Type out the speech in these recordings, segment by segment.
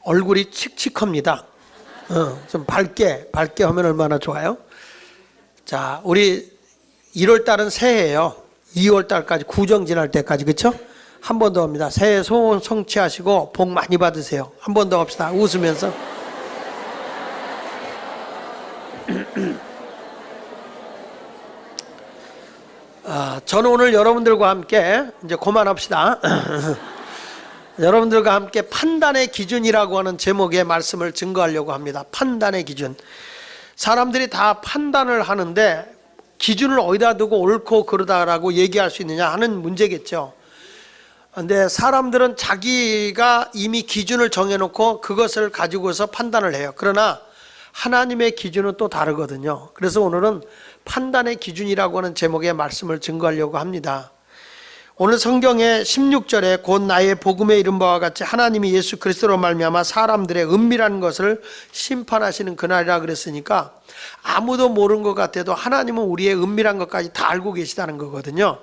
얼굴이 칙칙합니다. 좀 밝게 하면 얼마나 좋아요? 자, 우리 1월 달은 새해예요. 2월 달까지 구정 지날 때까지, 그렇죠? 한 번 더 합니다. 새해 소원 성취하시고 복 많이 받으세요. 한 번 더 합시다. 웃으면서. 저는 오늘 여러분들과 함께 이제 그만합시다. 여러분들과 함께 판단의 기준이라고 하는 제목의 말씀을 증거하려고 합니다. 판단의 기준. 사람들이 다 판단을 하는데 기준을 어디다 두고 옳고 그르다라고 얘기할 수 있느냐 하는 문제겠죠. 근데 사람들은 자기가 이미 기준을 정해놓고 그것을 가지고서 판단을 해요. 그러나 하나님의 기준은 또 다르거든요. 그래서 오늘은 판단의 기준이라고 하는 제목의 말씀을 증거하려고 합니다. 오늘 성경의 16절에 곧 나의 복음에 이른 바와 같이 하나님이 예수 그리스도로 말미암아 사람들의 은밀한 것을 심판하시는 그날이라 그랬으니까 아무도 모르는 것 같아도 하나님은 우리의 은밀한 것까지 다 알고 계시다는 거거든요.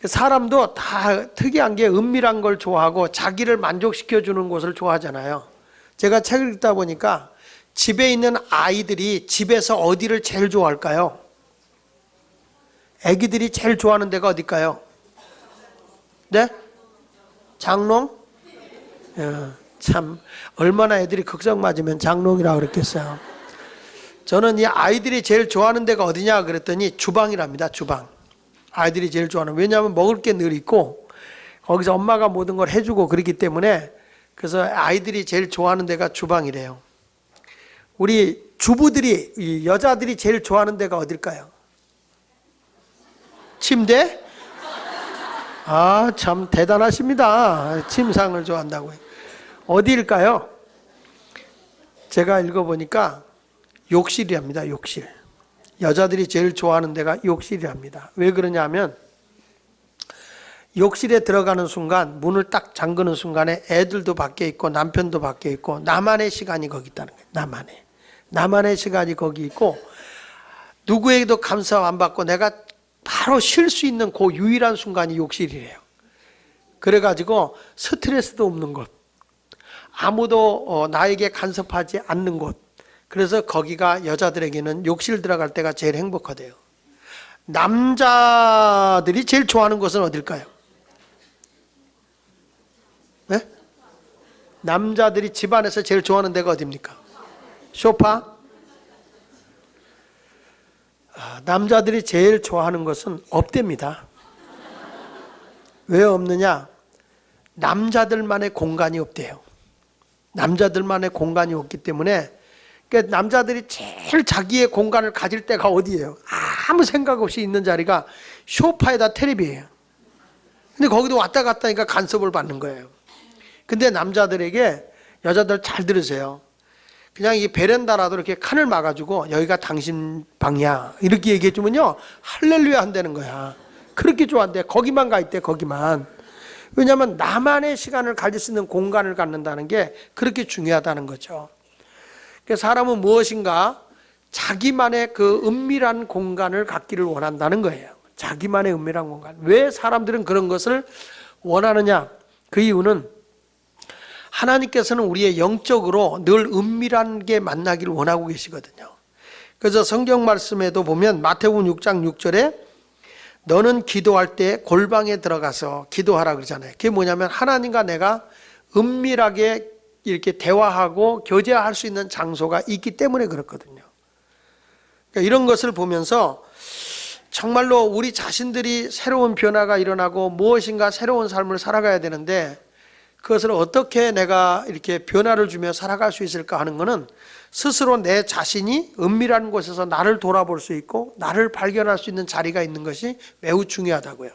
사람도 다 특이한 게 은밀한 걸 좋아하고 자기를 만족시켜주는 것을 좋아하잖아요. 제가 책을 읽다 보니까 집에 있는 아이들이 집에서 어디를 제일 좋아할까요? 애기들이 제일 좋아하는 데가 어딜까요? 네? 장롱? 참 얼마나 애들이 극성 맞으면 장롱이라고 그랬겠어요. 저는 이 아이들이 제일 좋아하는 데가 어디냐 그랬더니 주방이랍니다. 주방. 아이들이 제일 좋아하는. 왜냐하면 먹을 게 늘 있고 거기서 엄마가 모든 걸 해주고 그렇기 때문에 그래서 아이들이 제일 좋아하는 데가 주방이래요. 우리 주부들이 이 여자들이 제일 좋아하는 데가 어딜까요? 침대? 참 대단하십니다. 침상을 좋아한다고요. 어디일까요? 제가 읽어보니까 욕실이랍니다. 욕실. 여자들이 제일 좋아하는 데가 욕실이랍니다. 왜 그러냐면 욕실에 들어가는 순간 문을 딱 잠그는 순간에 애들도 밖에 있고 남편도 밖에 있고 나만의 시간이 거기 있다는 거예요. 나만의 시간이 거기 있고 누구에게도 감싸 안 받고 내가 바로 쉴 수 있는 그 유일한 순간이 욕실이래요. 그래가지고 스트레스도 없는 곳, 아무도 나에게 간섭하지 않는 곳. 그래서 거기가 여자들에게는 욕실 들어갈 때가 제일 행복하대요. 남자들이 제일 좋아하는 곳은 어딜까요? 네? 남자들이 집안에서 제일 좋아하는 데가 어딥니까? 소파? 남자들이 제일 좋아하는 것은 없답니다. 왜 없느냐? 남자들만의 공간이 없대요. 남자들만의 공간이 없기 때문에 그러니까 남자들이 제일 자기의 공간을 가질 때가 어디예요? 아무 생각 없이 있는 자리가 소파에다 텔레비예요. 근데 거기도 왔다 갔다 하니까 간섭을 받는 거예요. 근데 남자들에게 여자들 잘 들으세요. 그냥 이 베란다라도 이렇게 칸을 막아주고 여기가 당신 방이야 이렇게 얘기해주면요 할렐루야 한다는 거야. 그렇게 좋아한대. 거기만 가 있대. 거기만. 왜냐하면 나만의 시간을 가질 수 있는 공간을 갖는다는 게 그렇게 중요하다는 거죠. 그래서 사람은 무엇인가 자기만의 그 은밀한 공간을 갖기를 원한다는 거예요. 자기만의 은밀한 공간. 왜 사람들은 그런 것을 원하느냐? 그 이유는 하나님께서는 우리의 영적으로 늘 은밀한 게 만나기를 원하고 계시거든요. 그래서 성경 말씀에도 보면 마태복음 6장 6절에 너는 기도할 때 골방에 들어가서 기도하라 그러잖아요. 그게 뭐냐면 하나님과 내가 은밀하게 이렇게 대화하고 교제할 수 있는 장소가 있기 때문에 그렇거든요. 그러니까 이런 것을 보면서 정말로 우리 자신들이 새로운 변화가 일어나고 무엇인가 새로운 삶을 살아가야 되는데 그것을 어떻게 내가 이렇게 변화를 주며 살아갈 수 있을까 하는 것은 스스로 내 자신이 은밀한 곳에서 나를 돌아볼 수 있고 나를 발견할 수 있는 자리가 있는 것이 매우 중요하다고요.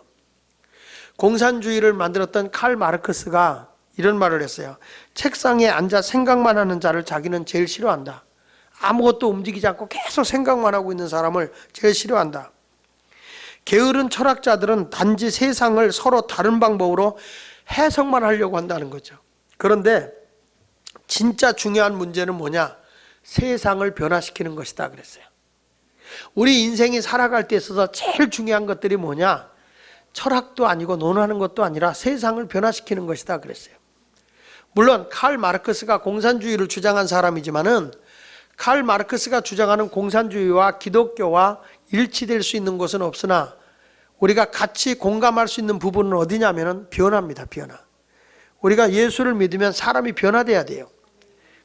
공산주의를 만들었던 칼 마르크스가 이런 말을 했어요. 책상에 앉아 생각만 하는 자를 자기는 제일 싫어한다. 아무것도 움직이지 않고 계속 생각만 하고 있는 사람을 제일 싫어한다. 게으른 철학자들은 단지 세상을 서로 다른 방법으로 해석만 하려고 한다는 거죠. 그런데 진짜 중요한 문제는 뭐냐? 세상을 변화시키는 것이다 그랬어요. 우리 인생이 살아갈 때 있어서 제일 중요한 것들이 뭐냐? 철학도 아니고 논하는 것도 아니라 세상을 변화시키는 것이다 그랬어요. 물론 칼 마르크스가 공산주의를 주장한 사람이지만은 칼 마르크스가 주장하는 공산주의와 기독교와 일치될 수 있는 것은 없으나 우리가 같이 공감할 수 있는 부분은 어디냐면은 변화입니다. 변화. 우리가 예수를 믿으면 사람이 변화돼야 돼요.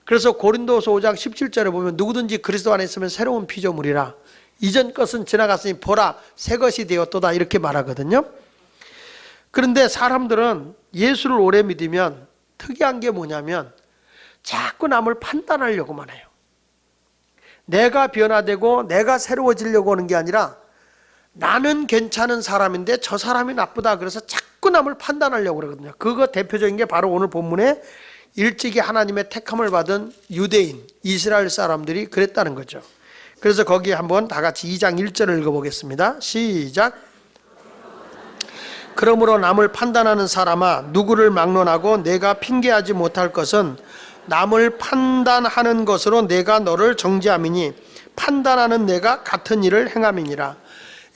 그래서 고린도서 5장 17절에 보면 누구든지 그리스도 안에 있으면 새로운 피조물이라 이전 것은 지나갔으니 보라 새 것이 되었도다 이렇게 말하거든요. 그런데 사람들은 예수를 오래 믿으면 특이한 게 뭐냐면 자꾸 남을 판단하려고만 해요. 내가 변화되고 내가 새로워지려고 하는 게 아니라 나는 괜찮은 사람인데 저 사람이 나쁘다 그래서 자꾸 남을 판단하려고 그러거든요. 그거 대표적인 게 바로 오늘 본문에 일찍이 하나님의 택함을 받은 유대인, 이스라엘 사람들이 그랬다는 거죠. 그래서 거기 한번 다 같이 2장 1절을 읽어보겠습니다. 시작. 그러므로 남을 판단하는 사람아 누구를 막론하고 내가 핑계하지 못할 것은 남을 판단하는 것으로 내가 너를 정죄함이니 판단하는 내가 같은 일을 행함이니라.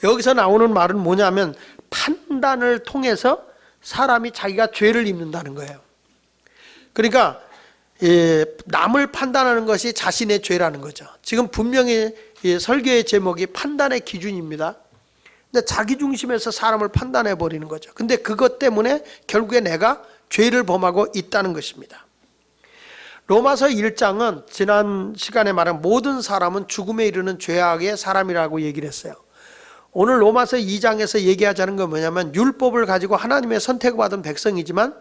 여기서 나오는 말은 뭐냐면 판단을 통해서 사람이 자기가 죄를 입는다는 거예요. 그러니까 남을 판단하는 것이 자신의 죄라는 거죠. 지금 분명히 설교의 제목이 판단의 기준입니다. 근데 자기 중심에서 사람을 판단해 버리는 거죠. 근데 그것 때문에 결국에 내가 죄를 범하고 있다는 것입니다. 로마서 1장은 지난 시간에 말한 모든 사람은 죽음에 이르는 죄악의 사람이라고 얘기를 했어요. 오늘 로마서 2장에서 얘기하자는 건 뭐냐면 율법을 가지고 하나님의 선택을 받은 백성이지만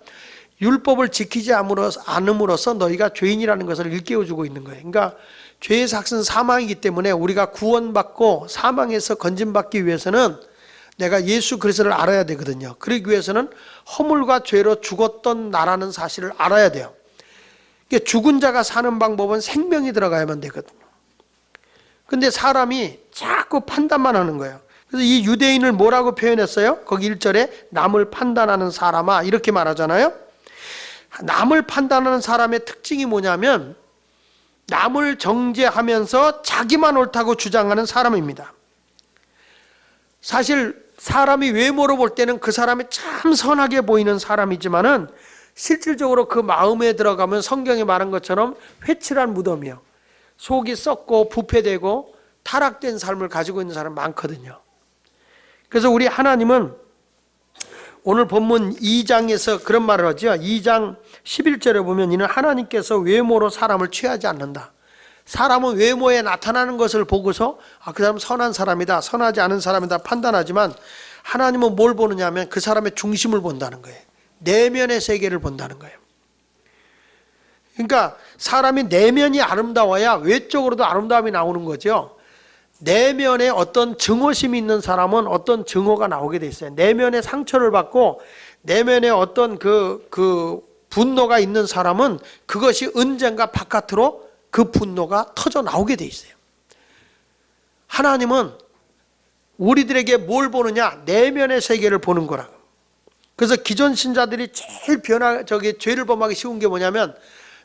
율법을 지키지 않음으로써 너희가 죄인이라는 것을 일깨워주고 있는 거예요. 그러니까 죄의 삭은 사망이기 때문에 우리가 구원받고 사망에서 건진받기 위해서는 내가 예수 그리스도를 알아야 되거든요. 그러기 위해서는 허물과 죄로 죽었던 나라는 사실을 알아야 돼요. 죽은 자가 사는 방법은 생명이 들어가야만 되거든요. 근데 사람이 자꾸 판단만 하는 거예요. 그래서 이 유대인을 뭐라고 표현했어요? 거기 1절에 남을 판단하는 사람아 이렇게 말하잖아요. 남을 판단하는 사람의 특징이 뭐냐면 남을 정죄하면서 자기만 옳다고 주장하는 사람입니다. 사실 사람이 외모로 볼 때는 그 사람이 참 선하게 보이는 사람이지만은 실질적으로 그 마음에 들어가면 성경에 말한 것처럼 회칠한 무덤이요. 속이 썩고 부패되고 타락된 삶을 가지고 있는 사람 많거든요. 그래서 우리 하나님은 오늘 본문 2장에서 그런 말을 하죠. 2장 11절에 보면 이는 하나님께서 외모로 사람을 취하지 않는다. 사람은 외모에 나타나는 것을 보고서 그 사람 선한 사람이다, 선하지 않은 사람이다 판단하지만 하나님은 뭘 보느냐 하면 그 사람의 중심을 본다는 거예요. 내면의 세계를 본다는 거예요. 그러니까 사람이 내면이 아름다워야 외적으로도 아름다움이 나오는 거죠. 내면에 어떤 증오심이 있는 사람은 어떤 증오가 나오게 돼 있어요. 내면의 상처를 받고 내면에 어떤 그 분노가 있는 사람은 그것이 언젠가 바깥으로 그 분노가 터져 나오게 돼 있어요. 하나님은 우리들에게 뭘 보느냐? 내면의 세계를 보는 거라고. 그래서 기존 신자들이 제일 죄를 범하기 쉬운 게 뭐냐면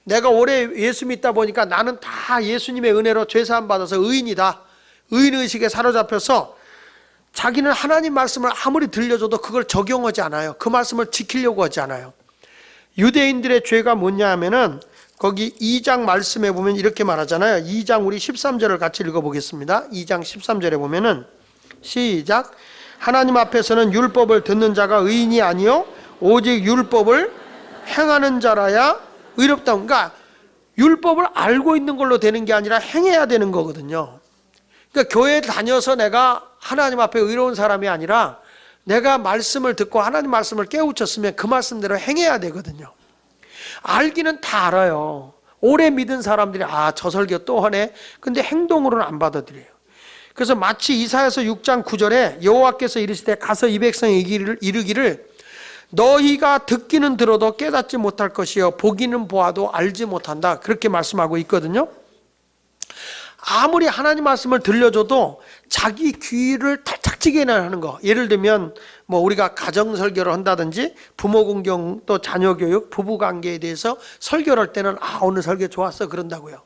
내가 오래 예수 믿다 보니까 나는 다 예수님의 은혜로 죄사함 받아서 의인이다. 의인의식에 사로잡혀서 자기는 하나님 말씀을 아무리 들려줘도 그걸 적용하지 않아요. 그 말씀을 지키려고 하지 않아요. 유대인들의 죄가 뭐냐 하면은 거기 2장 말씀에 보면 이렇게 말하잖아요. 2장 우리 13절을 같이 읽어보겠습니다. 2장 13절에 보면은 시작. 하나님 앞에서는 율법을 듣는 자가 의인이 아니요 오직 율법을 행하는 자라야 의롭다. 그러니까 율법을 알고 있는 걸로 되는 게 아니라 행해야 되는 거거든요. 그러니까 교회 다녀서 내가 하나님 앞에 의로운 사람이 아니라 내가 말씀을 듣고 하나님 말씀을 깨우쳤으면 그 말씀대로 행해야 되거든요. 알기는 다 알아요. 오래 믿은 사람들이 저 설교 또 하네. 근데 행동으로는 안 받아들여요. 그래서 마치 이사야서 6장 9절에 여호와께서 이르시되 가서 이 백성에 이르기를 너희가 듣기는 들어도 깨닫지 못할 것이요 보기는 보아도 알지 못한다. 그렇게 말씀하고 있거든요. 아무리 하나님 말씀을 들려줘도 자기 귀를 탈착지게 하는 거. 예를 들면 우리가 가정 설교를 한다든지 부모 공경 또 자녀 교육 부부 관계에 대해서 설교를 할 때는 오늘 설교 좋았어 그런다고요.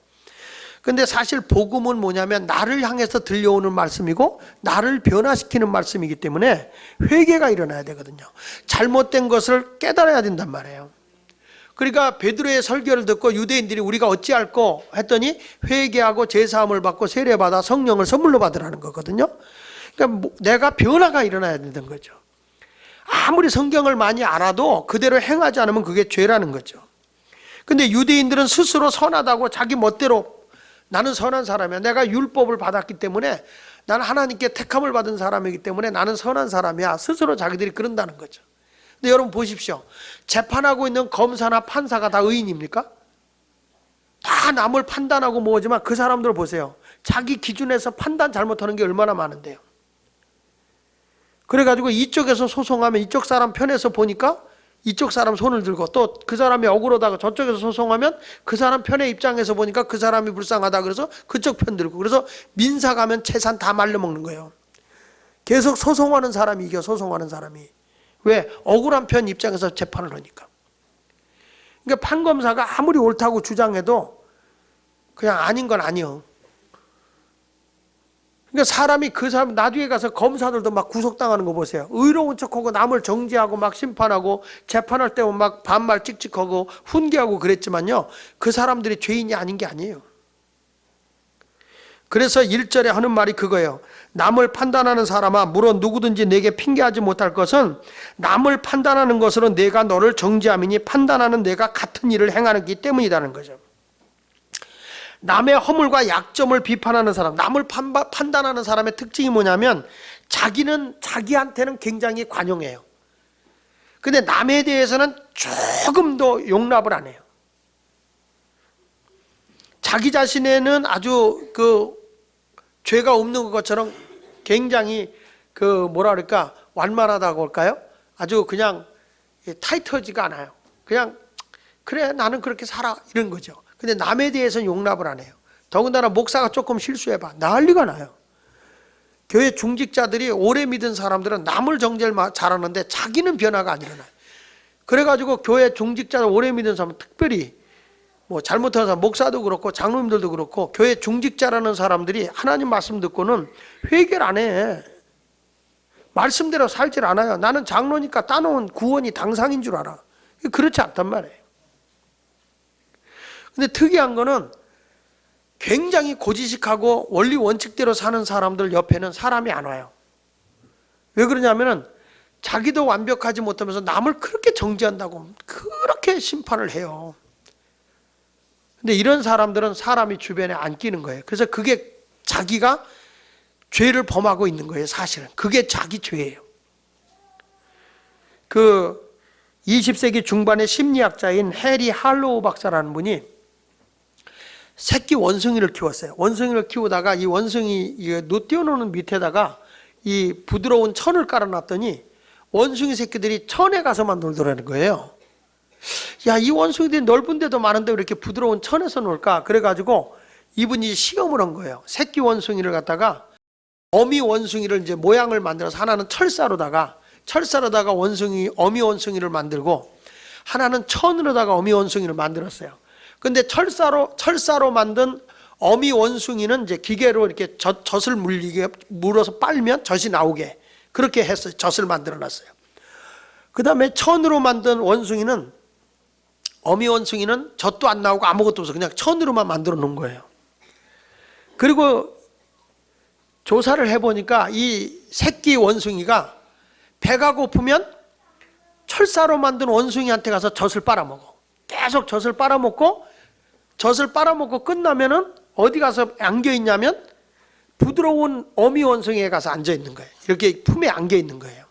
근데 사실 복음은 뭐냐면 나를 향해서 들려오는 말씀이고 나를 변화시키는 말씀이기 때문에 회개가 일어나야 되거든요. 잘못된 것을 깨달아야 된단 말이에요. 그러니까 베드로의 설교를 듣고 유대인들이 우리가 어찌할꼬 했더니 회개하고 제사함을 받고 세례받아 성령을 선물로 받으라는 거거든요. 그러니까 내가 변화가 일어나야 된다는 거죠. 아무리 성경을 많이 알아도 그대로 행하지 않으면 그게 죄라는 거죠. 근데 유대인들은 스스로 선하다고 자기 멋대로 나는 선한 사람이야. 내가 율법을 받았기 때문에 나는 하나님께 택함을 받은 사람이기 때문에 나는 선한 사람이야. 스스로 자기들이 그런다는 거죠. 근데 여러분 보십시오. 재판하고 있는 검사나 판사가 다 의인입니까? 다 남을 판단하고 뭐지만 그 사람들 보세요. 자기 기준에서 판단 잘못하는 게 얼마나 많은데요. 그래가지고 이쪽에서 소송하면 이쪽 사람 편에서 보니까 이쪽 사람 손을 들고 또 그 사람이 억울하다고 저쪽에서 소송하면 그 사람 편의 입장에서 보니까 그 사람이 불쌍하다 그래서 그쪽 편 들고 그래서 민사 가면 재산 다 말려먹는 거예요. 계속 소송하는 사람이 이겨 소송하는 사람이. 왜? 억울한 편 입장에서 재판을 하니까. 그러니까 판검사가 아무리 옳다고 주장해도 그냥 아닌 건 아니요. 그러니까 사람이 그 사람 나중에 가서 검사들도 막 구속당하는 거 보세요. 의로운 척하고 남을 정죄하고 막 심판하고 재판할 때 막 반말 찍찍하고 훈계하고 그랬지만요. 그 사람들이 죄인이 아닌 게 아니에요. 그래서 1절에 하는 말이 그거예요. 남을 판단하는 사람아 물론 누구든지 내게 핑계하지 못할 것은 남을 판단하는 것으로 내가 너를 정죄함이니 판단하는 내가 같은 일을 행하기 때문이라는 거죠. 남의 허물과 약점을 비판하는 사람, 남을 판단하는 사람의 특징이 뭐냐면 자기한테는 굉장히 관용해요. 근데 남에 대해서는 조금도 용납을 안 해요. 자기 자신에는 아주 죄가 없는 것처럼 굉장히 완만하다고 할까요? 아주 그냥 타이트하지가 않아요. 그냥 그래 나는 그렇게 살아 이런 거죠. 근데 남에 대해서는 용납을 안 해요. 더군다나 목사가 조금 실수해봐 난리가 나요. 교회 중직자들이 오래 믿은 사람들은 남을 정죄를 잘하는데 자기는 변화가 안 일어나요. 그래가지고 교회 중직자들 오래 믿은 사람은 특별히 뭐 잘못하는 사람 목사도 그렇고 장로님들도 그렇고 교회 중직자라는 사람들이 하나님 말씀 듣고는 회개를 안 해. 말씀대로 살질 않아요. 나는 장로니까 따놓은 구원이 당상인 줄 알아. 그렇지 않단 말이에요. 근데 특이한 거는 굉장히 고지식하고 원리 원칙대로 사는 사람들 옆에는 사람이 안 와요. 왜 그러냐면은 자기도 완벽하지 못하면서 남을 그렇게 정죄한다고 그렇게 심판을 해요. 근데 이런 사람들은 사람이 주변에 안 끼는 거예요. 그래서 그게 자기가 죄를 범하고 있는 거예요. 사실은 그게 자기 죄예요. 20세기 중반의 심리학자인 해리 할로우 박사라는 분이 새끼 원숭이를 키웠어요. 원숭이를 키우다가 이 원숭이 뛰어노는 밑에다가 이 부드러운 천을 깔아놨더니 원숭이 새끼들이 천에 가서만 놀더라는 거예요. 야, 이 원숭이들이 넓은 데도 많은데 왜 이렇게 부드러운 천에서 놀까? 그래가지고 이분이 시험을 한 거예요. 새끼 원숭이를 갖다가 어미 원숭이를 이제 모양을 만들어서 하나는 철사로다가 어미 원숭이를 만들고 하나는 천으로다가 어미 원숭이를 만들었어요. 근데 철사로 만든 어미 원숭이는 이제 기계로 이렇게 젖을 물어서 빨면 젖이 나오게 그렇게 해서 젖을 만들어 놨어요. 그 다음에 천으로 만든 원숭이는 어미 원숭이는 젖도 안 나오고 아무것도 없어. 그냥 천으로만 만들어 놓은 거예요. 그리고 조사를 해보니까 이 새끼 원숭이가 배가 고프면 철사로 만든 원숭이한테 가서 젖을 빨아먹어. 계속 젖을 빨아먹고 끝나면은 어디 가서 안겨있냐면 부드러운 어미 원숭이에 가서 앉아있는 거예요. 이렇게 품에 안겨있는 거예요.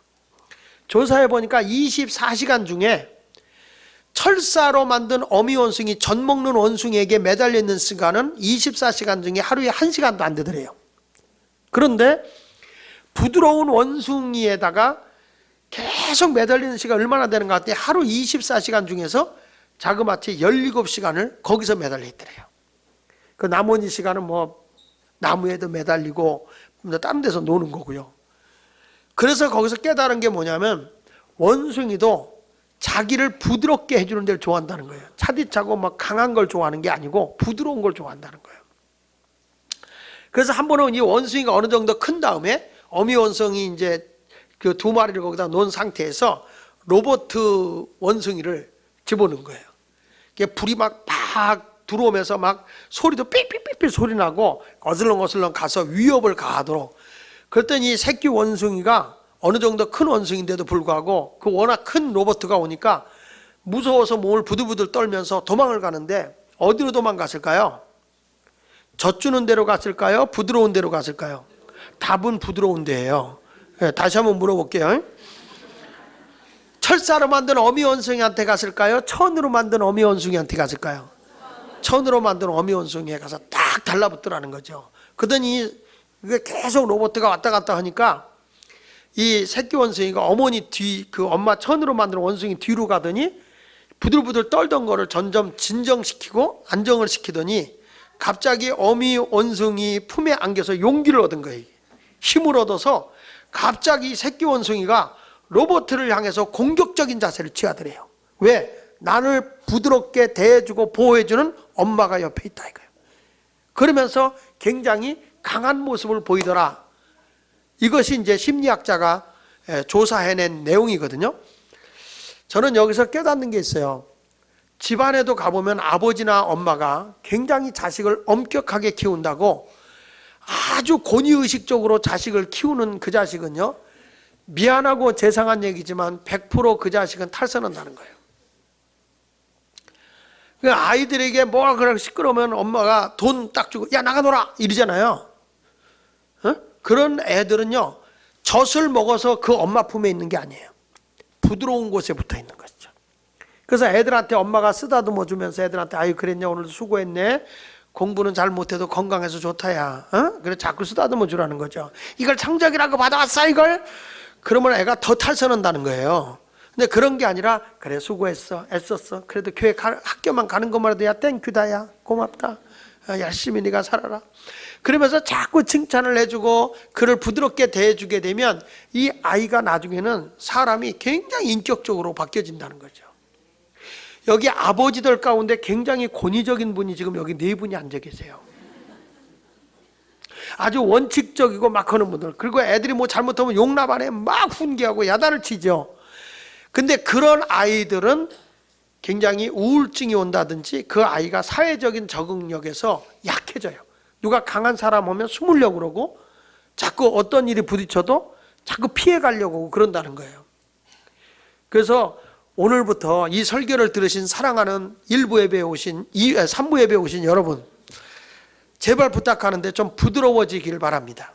조사해보니까 24시간 중에 철사로 만든 어미 원숭이 젖 먹는 원숭이에게 매달려 있는 시간은 24시간 중에 하루에 1시간도 안 되더래요. 그런데 부드러운 원숭이에다가 계속 매달리는 시간 얼마나 되는 것 같아요? 하루 24시간 중에서 자그마치 17시간을 거기서 매달려 있더래요. 그 나머지 시간은 뭐 나무에도 매달리고 다른 데서 노는 거고요. 그래서 거기서 깨달은 게 뭐냐면 원숭이도 자기를 부드럽게 해주는 데를 좋아한다는 거예요. 차디차고 막 강한 걸 좋아하는 게 아니고 부드러운 걸 좋아한다는 거예요. 그래서 한 번은 이 원숭이가 어느 정도 큰 다음에 어미 원숭이 이제 그 2마리를 거기다 놓은 상태에서 로버트 원숭이를 집어넣은 거예요. 이게 불이 막 들어오면서 막 소리도 삑삑삑삑 소리 나고 어슬렁어슬렁 가서 위협을 가하도록. 그랬더니 새끼 원숭이가 어느 정도 큰 원숭이인데도 불구하고 그 워낙 큰 로봇가 오니까 무서워서 몸을 부들부들 떨면서 도망을 가는데 어디로 도망갔을까요? 젖주는 데로 갔을까요? 부드러운 데로 갔을까요? 답은 부드러운 데예요. 다시 한번 물어볼게요. 철사로 만든 어미 원숭이한테 갔을까요? 천으로 만든 어미 원숭이한테 갔을까요? 천으로 만든 어미 원숭이에 가서 딱 달라붙더라는 거죠. 그러더니 이게 계속 로봇가 왔다 갔다 하니까 이 새끼 원숭이가 어머니 그 엄마 천으로 만든 원숭이 뒤로 가더니 부들부들 떨던 거를 점점 진정시키고 안정을 시키더니 갑자기 어미 원숭이 품에 안겨서 용기를 얻은 거예요. 힘을 얻어서 갑자기 새끼 원숭이가 로봇을 향해서 공격적인 자세를 취하더래요. 왜? 나를 부드럽게 대해주고 보호해주는 엄마가 옆에 있다 이거예요. 그러면서 굉장히 강한 모습을 보이더라. 이것이 이제 심리학자가 조사해낸 내용이거든요. 저는 여기서 깨닫는 게 있어요. 집안에도 가보면 아버지나 엄마가 굉장히 자식을 엄격하게 키운다고 아주 권위의식적으로 자식을 키우는 그 자식은요, 미안하고 죄송한 얘기지만 100% 그 자식은 탈선한다는 거예요. 아이들에게 뭐가 그렇게 시끄러우면 엄마가 돈 딱 주고 야 나가 놀아 이러잖아요. 그런 애들은요, 젖을 먹어서 그 엄마 품에 있는 게 아니에요. 부드러운 곳에 붙어 있는 것이죠. 그래서 애들한테 엄마가 쓰다듬어 주면서 애들한테 아유 그랬냐 오늘도 수고했네, 공부는 잘 못해도 건강해서 좋다야, 그래 자꾸 쓰다듬어 주라는 거죠. 이걸 창작이라고 받아왔어 이걸? 그러면 애가 더 탈선한다는 거예요. 근데 그런 게 아니라 그래 수고했어 애썼어 그래도 교회 학교만 가는 것만해도 야 땡큐다 야 고맙다 열심히 네가 살아라 그러면서 자꾸 칭찬을 해주고 그를 부드럽게 대해주게 되면 이 아이가 나중에는 사람이 굉장히 인격적으로 바뀌어진다는 거죠. 여기 아버지들 가운데 굉장히 권위적인 분이 지금 여기 4분이 앉아 계세요. 아주 원칙적이고 막 하는 분들, 그리고 애들이 뭐 잘못하면 용납 안 해 막 훈계하고 야단을 치죠. 근데 그런 아이들은 굉장히 우울증이 온다든지 그 아이가 사회적인 적응력에서 약해져요. 누가 강한 사람 오면 숨으려고 그러고 자꾸 어떤 일이 부딪혀도 자꾸 피해 가려고 하고 그런다는 거예요. 그래서 오늘부터 이 설교를 들으신 사랑하는 1부 예배에 오신 3부 예배에 오신 여러분, 제발 부탁하는데 좀 부드러워지길 바랍니다.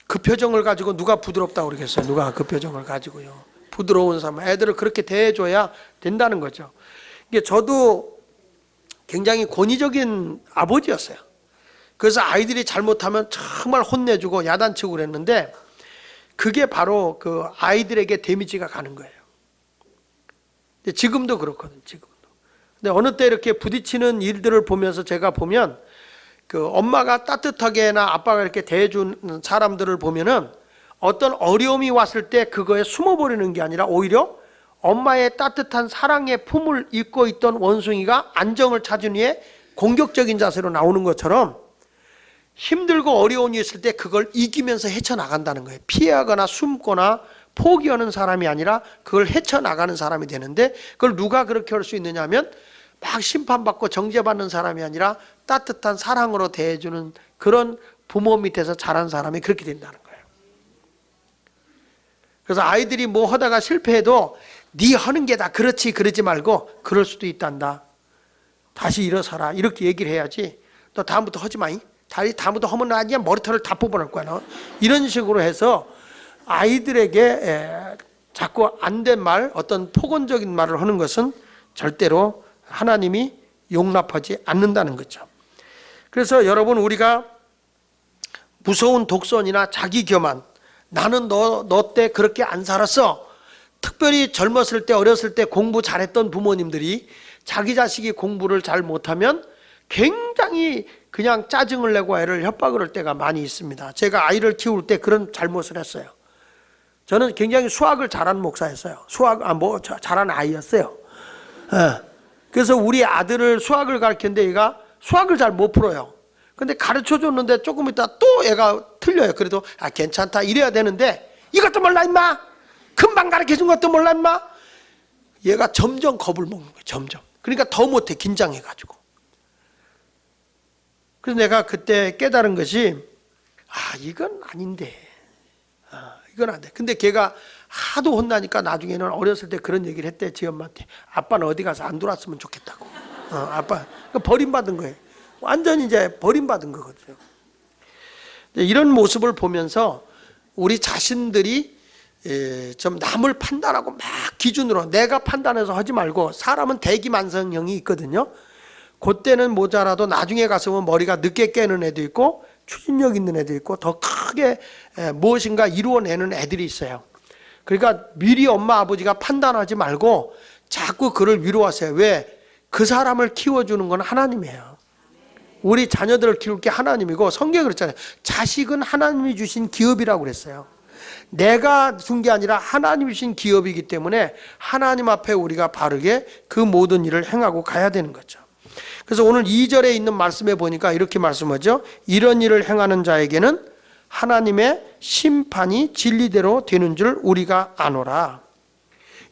그 표정을 가지고 누가 부드럽다고 그러겠어요? 누가 그 표정을 가지고요. 부드러운 사람, 애들을 그렇게 대해줘야 된다는 거죠. 이게 저도 굉장히 권위적인 아버지였어요. 그래서 아이들이 잘못하면 정말 혼내주고 야단치고 그랬는데 그게 바로 그 아이들에게 데미지가 가는 거예요. 근데 지금도 그렇거든요. 지금도. 근데 어느 때 이렇게 부딪히는 일들을 보면서 제가 보면 그 엄마가 따뜻하게나 아빠가 이렇게 대해주는 사람들을 보면은 어떤 어려움이 왔을 때 그거에 숨어버리는 게 아니라 오히려 엄마의 따뜻한 사랑의 품을 입고 있던 원숭이가 안정을 찾은 후에 공격적인 자세로 나오는 것처럼 힘들고 어려운 일이 있을 때 그걸 이기면서 헤쳐나간다는 거예요. 피하거나 숨거나 포기하는 사람이 아니라 그걸 헤쳐나가는 사람이 되는데, 그걸 누가 그렇게 할 수 있느냐 하면 막 심판받고 정죄받는 사람이 아니라 따뜻한 사랑으로 대해주는 그런 부모 밑에서 자란 사람이 그렇게 된다는 거예요. 그래서 아이들이 뭐 하다가 실패해도 네 하는 게 다 그렇지 그러지 말고 그럴 수도 있단다, 다시 일어서라 이렇게 얘기를 해야지 너 다음부터 하지 마잉, 다음부터 하면 아니야 머리털을 다 뽑아낼 거야 너, 이런 식으로 해서 아이들에게 자꾸 안 된 말, 어떤 폭언적인 말을 하는 것은 절대로 하나님이 용납하지 않는다는 거죠. 그래서 여러분, 우리가 무서운 독선이나 자기 교만, 나는 너 때 그렇게 안 살았어, 특별히 젊었을 때 어렸을 때 공부 잘했던 부모님들이 자기 자식이 공부를 잘 못하면 굉장히 그냥 짜증을 내고 애를 협박을 할 때가 많이 있습니다. 제가 아이를 키울 때 그런 잘못을 했어요. 저는 굉장히 수학을 잘하는 목사였어요. 잘하는 아이였어요. 그래서 우리 아들을 수학을 가르쳤는데 얘가 수학을 잘 못 풀어요. 근데 가르쳐 줬는데 조금 있다 또 얘가 틀려요. 그래도 괜찮다 이래야 되는데 이것도 몰라 임마, 금방 가르쳐 준 것도 몰라 임마, 얘가 점점 겁을 먹는 거예요. 점점. 그러니까 더 못해, 긴장해가지고. 그래서 내가 그때 깨달은 것이 이건 아닌데. 이건 안 돼. 근데 걔가 하도 혼나니까 나중에는 어렸을 때 그런 얘기를 했대. 지 엄마한테. 아빠는 어디 가서 안 돌았으면 좋겠다고. 아빠. 버림받은 거예요. 완전히 이제 버림받은 거거든요. 이런 모습을 보면서 우리 자신들이 좀 남을 판단하고 막 기준으로 내가 판단해서 하지 말고, 사람은 대기만성형이 있거든요. 그때는 모자라도 나중에 가서 보면 머리가 늦게 깨는 애도 있고 추진력 있는 애도 있고 더 크게 무엇인가 이루어내는 애들이 있어요. 그러니까 미리 엄마 아버지가 판단하지 말고 자꾸 그를 위로하세요. 왜? 그 사람을 키워주는 건 하나님이에요. 우리 자녀들을 키울 게 하나님이고, 성경에 그랬잖아요. 자식은 하나님이 주신 기업이라고 그랬어요. 내가 준 게 아니라 하나님이 주신 기업이기 때문에 하나님 앞에 우리가 바르게 그 모든 일을 행하고 가야 되는 거죠. 그래서 오늘 2절에 있는 말씀에 보니까 이렇게 말씀하죠. 이런 일을 행하는 자에게는 하나님의 심판이 진리대로 되는 줄 우리가 아노라.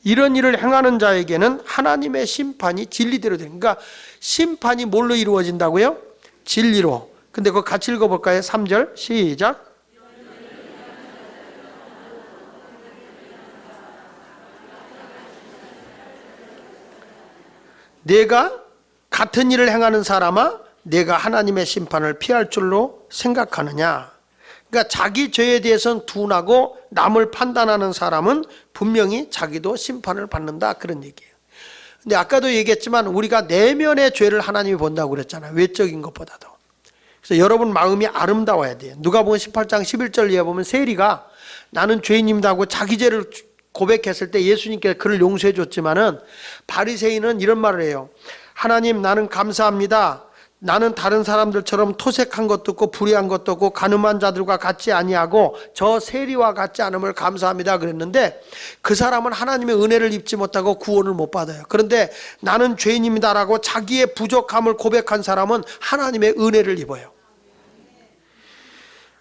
이런 일을 행하는 자에게는 하나님의 심판이 진리대로 되는, 그러니까 심판이 뭘로 이루어진다고요? 진리로. 근데 그거 같이 읽어볼까요? 3절 시작. 내가 같은 일을 행하는 사람아, 내가 하나님의 심판을 피할 줄로 생각하느냐. 그러니까 자기 죄에 대해서는 둔하고 남을 판단하는 사람은 분명히 자기도 심판을 받는다, 그런 얘기예요. 근데 아까도 얘기했지만 우리가 내면의 죄를 하나님이 본다고 그랬잖아요. 외적인 것보다도. 그래서 여러분 마음이 아름다워야 돼요. 누가복음 18장 11절 이하 보면 세리가 나는 죄인입니다 하고 자기 죄를 고백했을 때 예수님께서 그를 용서해 줬지만은, 바리새인은 이런 말을 해요. 하나님, 나는 감사합니다. 나는 다른 사람들처럼 토색한 것도 없고 불의한 것도 없고 가늠한 자들과 같지 아니하고 저 세리와 같지 않음을 감사합니다 그랬는데, 그 사람은 하나님의 은혜를 입지 못하고 구원을 못 받아요. 그런데 나는 죄인입니다라고 자기의 부족함을 고백한 사람은 하나님의 은혜를 입어요.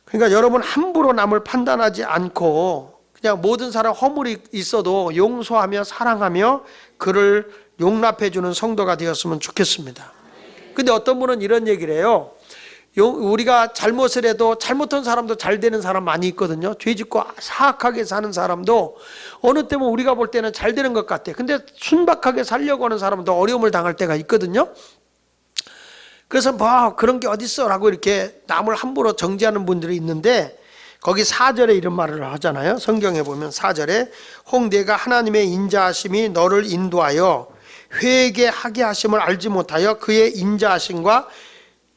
그러니까 여러분, 함부로 남을 판단하지 않고 그냥 모든 사람 허물이 있어도 용서하며 사랑하며 그를 용납해주는 성도가 되었으면 좋겠습니다. 근데 어떤 분은 이런 얘기를 해요. 우리가 잘못을 해도 잘못한 사람도 잘 되는 사람 많이 있거든요. 죄 짓고 사악하게 사는 사람도 어느 때면 우리가 볼 때는 잘 되는 것 같아요. 근데 순박하게 살려고 하는 사람도 어려움을 당할 때가 있거든요. 그래서 뭐 그런 게 어딨어 라고 이렇게 남을 함부로 정죄하는 분들이 있는데, 거기 4절에 이런 말을 하잖아요. 성경에 보면 4절에 혹 내가 하나님의 인자하심이 너를 인도하여 회개하게 하심을 알지 못하여 그의 인자하심과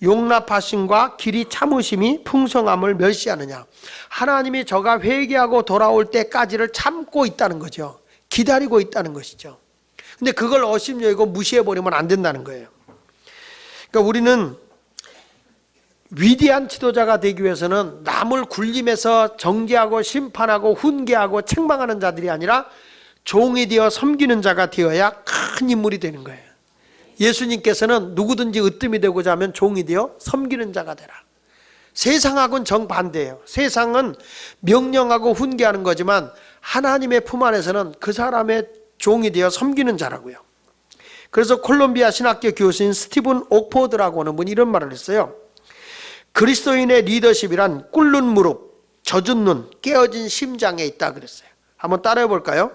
용납하심과 길이 참으심이 풍성함을 멸시하느냐. 하나님이 저가 회개하고 돌아올 때까지를 참고 있다는 거죠. 기다리고 있다는 것이죠. 근데 그걸 어심여기고 무시해버리면 안 된다는 거예요. 그러니까 우리는 위대한 지도자가 되기 위해서는 남을 굴림해서 정죄하고 심판하고 훈계하고 책망하는 자들이 아니라 종이 되어 섬기는 자가 되어야 큰 인물이 되는 거예요. 예수님께서는 누구든지 으뜸이 되고자 하면 종이 되어 섬기는 자가 되라. 세상하고는 정반대예요. 세상은 명령하고 훈계하는 거지만 하나님의 품 안에서는 그 사람의 종이 되어 섬기는 자라고요. 그래서 콜롬비아 신학교 교수인 스티븐 옥포드라고 하는 분이 이런 말을 했어요. 그리스도인의 리더십이란 꿇는 무릎, 젖은 눈, 깨어진 심장에 있다 그랬어요. 한번 따라해 볼까요?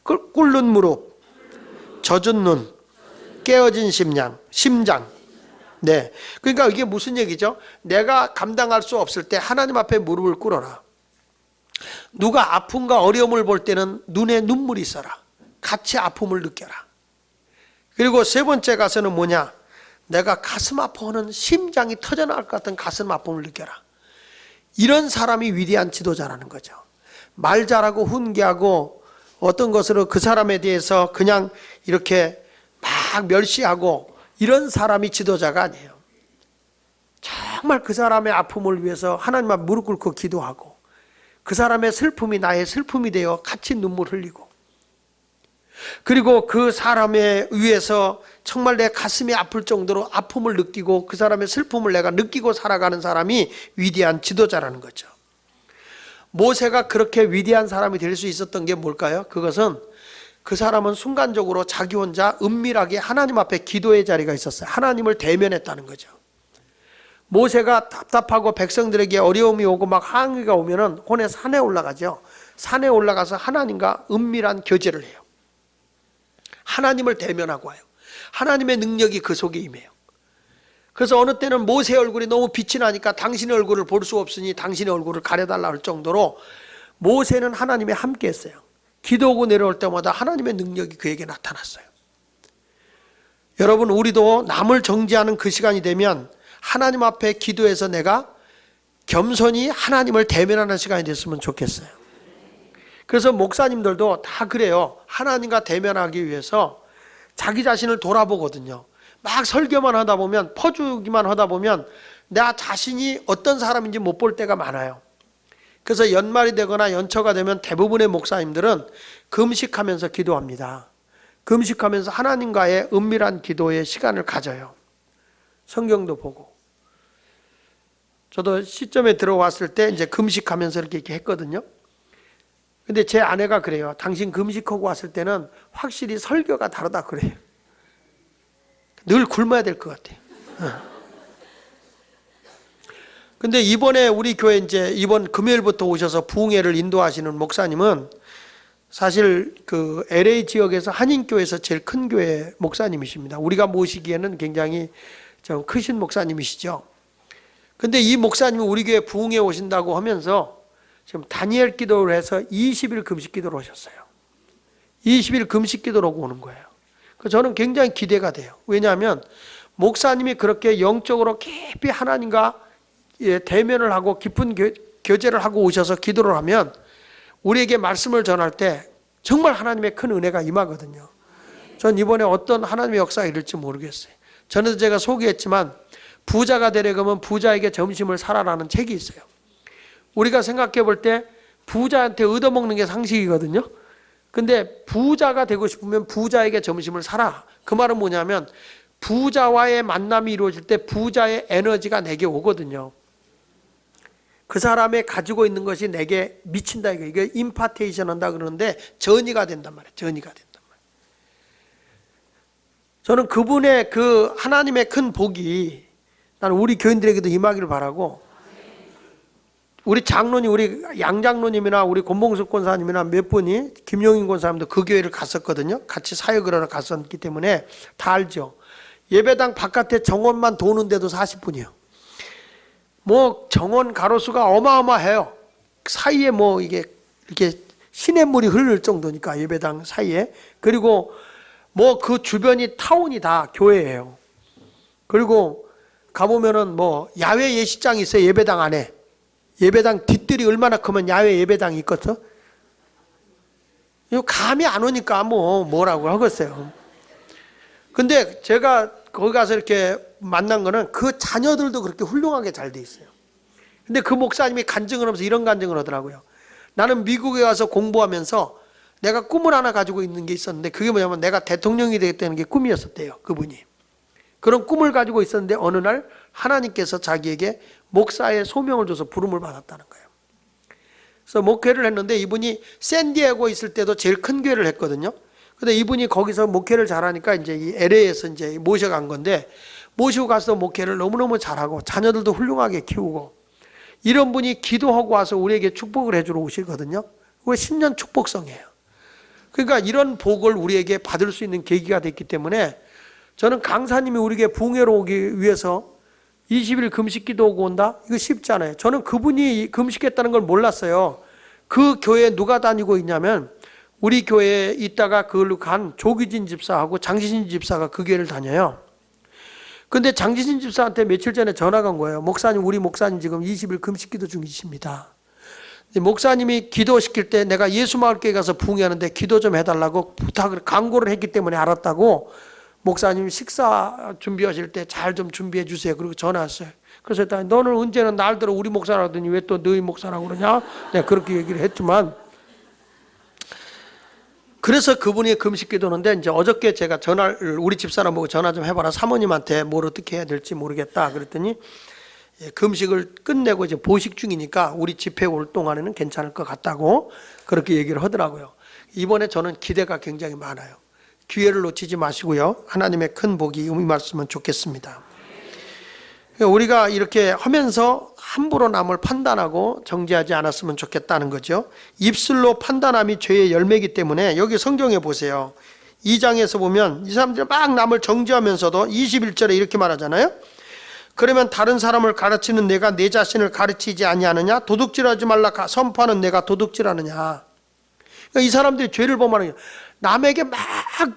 꿇는 무릎, 젖은 눈, 깨어진 심장. 네. 그러니까 이게 무슨 얘기죠? 내가 감당할 수 없을 때 하나님 앞에 무릎을 꿇어라. 누가 아픔과 어려움을 볼 때는 눈에 눈물이 있어라. 같이 아픔을 느껴라. 그리고 세 번째 가서는 뭐냐? 내가 가슴 아파하는 심장이 터져나갈 것 같은 가슴 아픔을 느껴라. 이런 사람이 위대한 지도자라는 거죠. 말 잘하고 훈계하고 어떤 것으로 그 사람에 대해서 그냥 이렇게 막 멸시하고 이런 사람이 지도자가 아니에요. 정말 그 사람의 아픔을 위해서 하나님 앞에 무릎 꿇고 기도하고 그 사람의 슬픔이 나의 슬픔이 되어 같이 눈물 흘리고, 그리고 그 사람에 의해서 정말 내 가슴이 아플 정도로 아픔을 느끼고 그 사람의 슬픔을 내가 느끼고 살아가는 사람이 위대한 지도자라는 거죠. 모세가 그렇게 위대한 사람이 될 수 있었던 게 뭘까요? 그것은 그 사람은 순간적으로 자기 혼자 은밀하게 하나님 앞에 기도의 자리가 있었어요. 하나님을 대면했다는 거죠. 모세가 답답하고 백성들에게 어려움이 오고 막 항의가 오면은 혼에 산에 올라가죠. 산에 올라가서 하나님과 은밀한 교제를 해요. 하나님을 대면하고 와요. 하나님의 능력이 그 속에 임해요. 그래서 어느 때는 모세의 얼굴이 너무 빛이 나니까 당신의 얼굴을 볼 수 없으니 당신의 얼굴을 가려달라 할 정도로 모세는 하나님에 함께 했어요. 기도하고 내려올 때마다 하나님의 능력이 그에게 나타났어요. 여러분, 우리도 남을 정죄하는 그 시간이 되면 하나님 앞에 기도해서 내가 겸손히 하나님을 대면하는 시간이 됐으면 좋겠어요. 그래서 목사님들도 다 그래요. 하나님과 대면하기 위해서 자기 자신을 돌아보거든요. 막 설교만 하다 보면, 퍼주기만 하다 보면 나 자신이 어떤 사람인지 못 볼 때가 많아요. 그래서 연말이 되거나 연초가 되면 대부분의 목사님들은 금식하면서 기도합니다. 금식하면서 하나님과의 은밀한 기도의 시간을 가져요. 성경도 보고. 저도 시점에 들어왔을 때 이제 금식하면서 이렇게 했거든요. 근데 제 아내가 그래요. 당신 금식하고 왔을 때는 확실히 설교가 다르다 그래요. 늘 굶어야 될 것 같아요. 근데 이번에 우리 교회 이제 이번 금요일부터 오셔서 부흥회를 인도하시는 목사님은 사실 그 LA 지역에서 한인교회에서 제일 큰 교회 목사님이십니다. 우리가 모시기에는 굉장히 좀 크신 목사님이시죠. 근데 이 목사님이 우리 교회 부흥회 오신다고 하면서 지금 다니엘 기도를 해서 20일 금식 기도를 오셨어요. 20일 금식 기도로 오는 거예요. 그래서 저는 굉장히 기대가 돼요. 왜냐하면 목사님이 그렇게 영적으로 깊이 하나님과 대면을 하고 깊은 교제를 하고 오셔서 기도를 하면 우리에게 말씀을 전할 때 정말 하나님의 큰 은혜가 임하거든요. 전 이번에 어떤 하나님의 역사가 이룰지 모르겠어요. 전에도 제가 소개했지만 부자가 되려면 부자에게 점심을 사라라는 책이 있어요. 우리가 생각해 볼 때 부자한테 얻어먹는 게 상식이거든요. 근데 부자가 되고 싶으면 부자에게 점심을 사라. 그 말은 뭐냐면 부자와의 만남이 이루어질 때 부자의 에너지가 내게 오거든요. 그 사람의 가지고 있는 것이 내게 미친다. 이게 임파테이션 한다 그러는데 전이가 된단 말이에요. 전이가 된단 말이에요. 저는 그분의 그 하나님의 큰 복이 나는 우리 교인들에게도 임하기를 바라고, 우리 장로님, 우리 양장로님이나 우리 권봉석 권사님이나 몇 분이 김용인 권사님도 그 교회를 갔었거든요. 같이 사역을 하러 갔었기 때문에 다 알죠. 예배당 바깥에 정원만 도는데도 40분이요. 뭐 정원 가로수가 어마어마해요. 사이에 뭐 이게 이렇게 시냇물이 흐를 정도니까 예배당 사이에. 그리고 뭐 그 주변이 타운이 다 교회예요. 그리고 가보면은 뭐 야외 예식장이 있어요. 예배당 안에. 예배당 뒷뜰이 얼마나 크면 야외 예배당이 있거든. 이거 감이 안 오니까 뭐라고 하겠어요. 근데 제가 거기 가서 이렇게 만난 거는 그 자녀들도 그렇게 훌륭하게 잘 돼 있어요. 근데 그 목사님이 간증을 하면서 이런 간증을 하더라고요. 나는 미국에 가서 공부하면서 내가 꿈을 하나 가지고 있는 게 있었는데 그게 뭐냐면 내가 대통령이 되겠다는 게 꿈이었었대요. 그분이. 그런 꿈을 가지고 있었는데 어느 날 하나님께서 자기에게 목사의 소명을 줘서 부름을 받았다는 거예요. 그래서 목회를 했는데 이분이 샌디에고 있을 때도 제일 큰 교회를 했거든요. 근데 이분이 거기서 목회를 잘하니까 이제 이 LA에서 이제 모셔간 건데, 모시고 가서 목회를 너무너무 잘하고 자녀들도 훌륭하게 키우고, 이런 분이 기도하고 와서 우리에게 축복을 해주러 오시거든요. 그게 10년 축복성이에요. 그러니까 이런 복을 우리에게 받을 수 있는 계기가 됐기 때문에 저는 강사님이 우리에게 부흥회로 오기 위해서 20일 금식 기도하고 온다? 이거 쉽지 않아요. 저는 그분이 금식했다는 걸 몰랐어요. 그 교회에 누가 다니고 있냐면 우리 교회에 있다가 그걸로 간 조기진 집사하고 장시진 집사가 그 교회를 다녀요. 근데 장시진 집사한테 며칠 전에 전화가 온 거예요. 목사님, 우리 목사님 지금 20일 금식 기도 중이십니다. 목사님이 기도시킬 때 내가 예수마을교회 가서 부흥회하는데 기도 좀 해달라고 부탁을, 강고를 했기 때문에 알았다고, 목사님 식사 준비하실 때 잘 좀 준비해 주세요. 그리고 전화 왔어요. 그래서 일단 너는 언제는 날들어 우리 목사라더니 왜 또 너희 목사라고 그러냐? 내가 그렇게 얘기를 했지만, 그래서 그분이 금식 기도하는데 이제 어저께 제가 전화를, 우리 집사람 보고 전화 좀 해봐라. 사모님한테 뭘 어떻게 해야 될지 모르겠다. 그랬더니 금식을 끝내고 이제 보식 중이니까 우리 집회 올 동안에는 괜찮을 것 같다고 그렇게 얘기를 하더라고요. 이번에 저는 기대가 굉장히 많아요. 기회를 놓치지 마시고요. 하나님의 큰 복이 임했으면 좋겠습니다. 우리가 이렇게 하면서 함부로 남을 판단하고 정죄하지 않았으면 좋겠다는 거죠. 입술로 판단함이 죄의 열매이기 때문에 여기 성경에 보세요. 2장에서 보면 이 사람들이 막 남을 정죄하면서도 21절에 이렇게 말하잖아요. 그러면 다른 사람을 가르치는 내가 내 자신을 가르치지 아니하느냐? 도둑질하지 말라 선포하는 내가 도둑질하느냐? 그러니까 이 사람들이 죄를 범하는 거예요. 남에게 막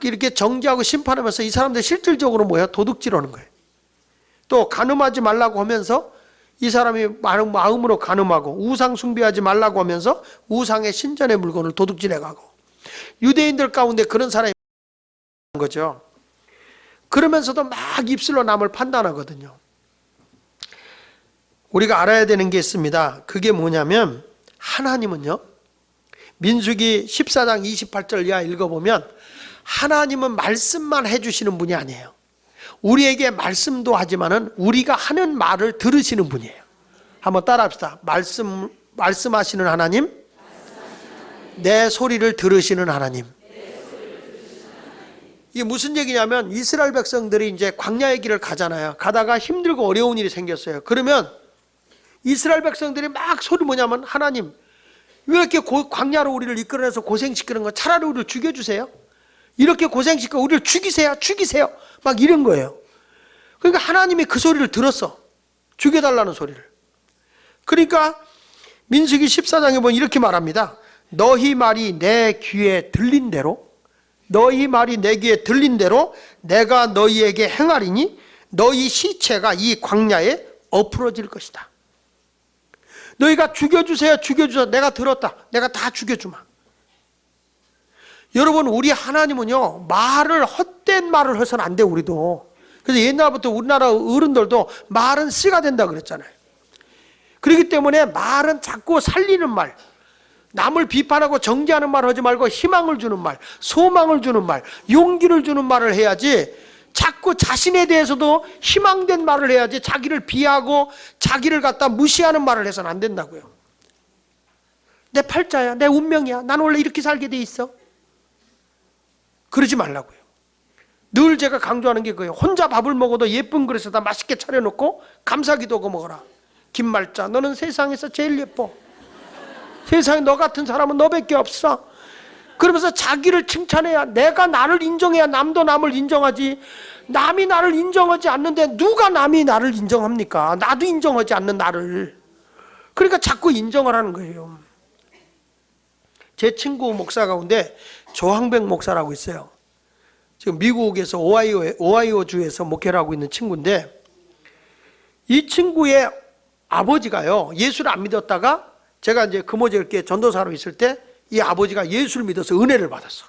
이렇게 정죄하고 심판하면서 이 사람들이 실질적으로 뭐예요? 도둑질하는 거예요. 또 간음하지 말라고 하면서 이 사람이 마음으로 간음하고 우상 숭배하지 말라고 하면서 우상의 신전의 물건을 도둑질해가고 유대인들 가운데 그런 사람이 있는 거죠. 그러면서도 막 입술로 남을 판단하거든요. 우리가 알아야 되는 게 있습니다. 그게 뭐냐면 하나님은요, 민수기 14장 28절 이하 읽어보면 하나님은 말씀만 해주시는 분이 아니에요. 우리에게 말씀도 하지만은 우리가 하는 말을 들으시는 분이에요. 한번 따라합시다. 말씀하시는 하나님, 내 소리를 들으시는 하나님. 이게 무슨 얘기냐면 이스라엘 백성들이 이제 광야의 길을 가잖아요. 가다가 힘들고 어려운 일이 생겼어요. 그러면 이스라엘 백성들이 막 소리 뭐냐면 하나님, 왜 이렇게 광야로 우리를 이끌어내서 고생시키는 거, 차라리 우리를 죽여주세요. 이렇게 고생시켜 우리를 죽이세요. 막 이런 거예요. 그러니까 하나님이 그 소리를 들었어. 죽여달라는 소리를. 그러니까 민수기 14장에 보면 이렇게 말합니다. 너희 말이 내 귀에 들린 대로 내가 너희에게 행하리니 너희 시체가 이 광야에 엎으러질 것이다. 너희가 죽여주세요. 내가 들었다. 내가 다 죽여주마. 여러분, 우리 하나님은요, 헛된 말을 해서는 안 돼, 우리도. 그래서 옛날부터 우리나라 어른들도 말은 씨가 된다 그랬잖아요. 그렇기 때문에 말은 자꾸 살리는 말, 남을 비판하고 정죄하는 말 하지 말고 희망을 주는 말, 소망을 주는 말, 용기를 주는 말을 해야지, 자꾸 자신에 대해서도 희망된 말을 해야지 자기를 비하고 자기를 갖다 무시하는 말을 해서는 안 된다고요. 내 팔자야, 내 운명이야, 난 원래 이렇게 살게 돼 있어. 그러지 말라고요. 늘 제가 강조하는 게 그거예요. 혼자 밥을 먹어도 예쁜 그릇에다 맛있게 차려놓고 감사기도하고 먹어라. 김말자, 너는 세상에서 제일 예뻐. 세상에 너 같은 사람은 너밖에 없어. 그러면서 자기를 칭찬해야, 내가 나를 인정해야 남도 남을 인정하지. 남이 나를 인정하지 않는데 누가 남이 나를 인정합니까? 나도 인정하지 않는 나를. 그러니까 자꾸 인정을 하는 거예요. 제 친구 목사 가운데 조항백 목사라고 있어요. 지금 미국에서 오하이오주에서 목회를 하고 있는 친구인데, 이 친구의 아버지가요, 예수를 안 믿었다가 제가 이제 금오절교회 전도사로 있을 때 이 아버지가 예수를 믿어서 은혜를 받았어.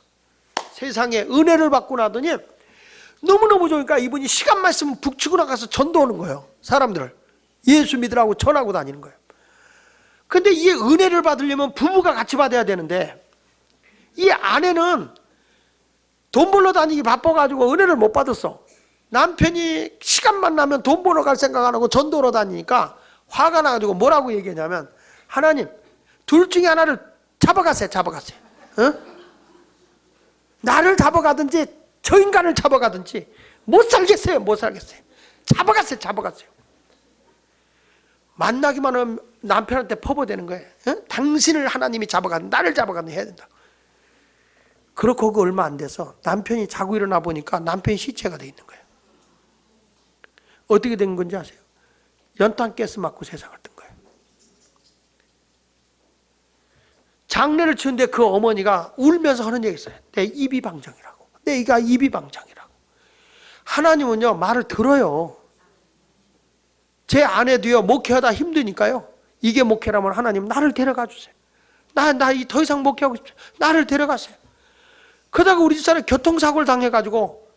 세상에 은혜를 받고 나더니 너무너무 좋으니까 이분이 시간만 있으면 북치고 나가서 전도하는 거예요. 사람들 예수 믿으라고 전하고 다니는 거예요. 근데 이 은혜를 받으려면 부부가 같이 받아야 되는데, 이 아내는 돈 벌러 다니기 바빠가지고 은혜를 못 받았어. 남편이 시간만 나면 돈 벌러 갈 생각 안 하고 전도로 다니니까 화가 나가지고 뭐라고 얘기하냐면, 하나님, 둘 중에 하나를 잡아가세요. 어? 나를 잡아가든지 저 인간을 잡아가든지 못 살겠어요. 잡아가세요. 만나기만 하면 남편한테 퍼부어대는 거예요. 어? 당신을 하나님이 잡아가든 나를 잡아가든 해야 된다. 그렇고 그 얼마 안 돼서 남편이 자고 일어나 보니까 남편이 시체가 돼 있는 거예요. 어떻게 된 건지 아세요? 연탄 가스 맞고 세상을 뜬 거예요. 장례를 치는데 그 어머니가 울면서 하는 얘기 있어요. 내 입이 방정이라고. 내가 입이 방정이라고. 하나님은요, 말을 들어요. 제 아내도요, 목회하다 힘드니까요, 이게 목회라면 하나님 나를 데려가 주세요. 나 더 이상 목회하고 싶어요. 나를 데려가세요. 그러다가 우리 집사람이 교통사고를 당해가지고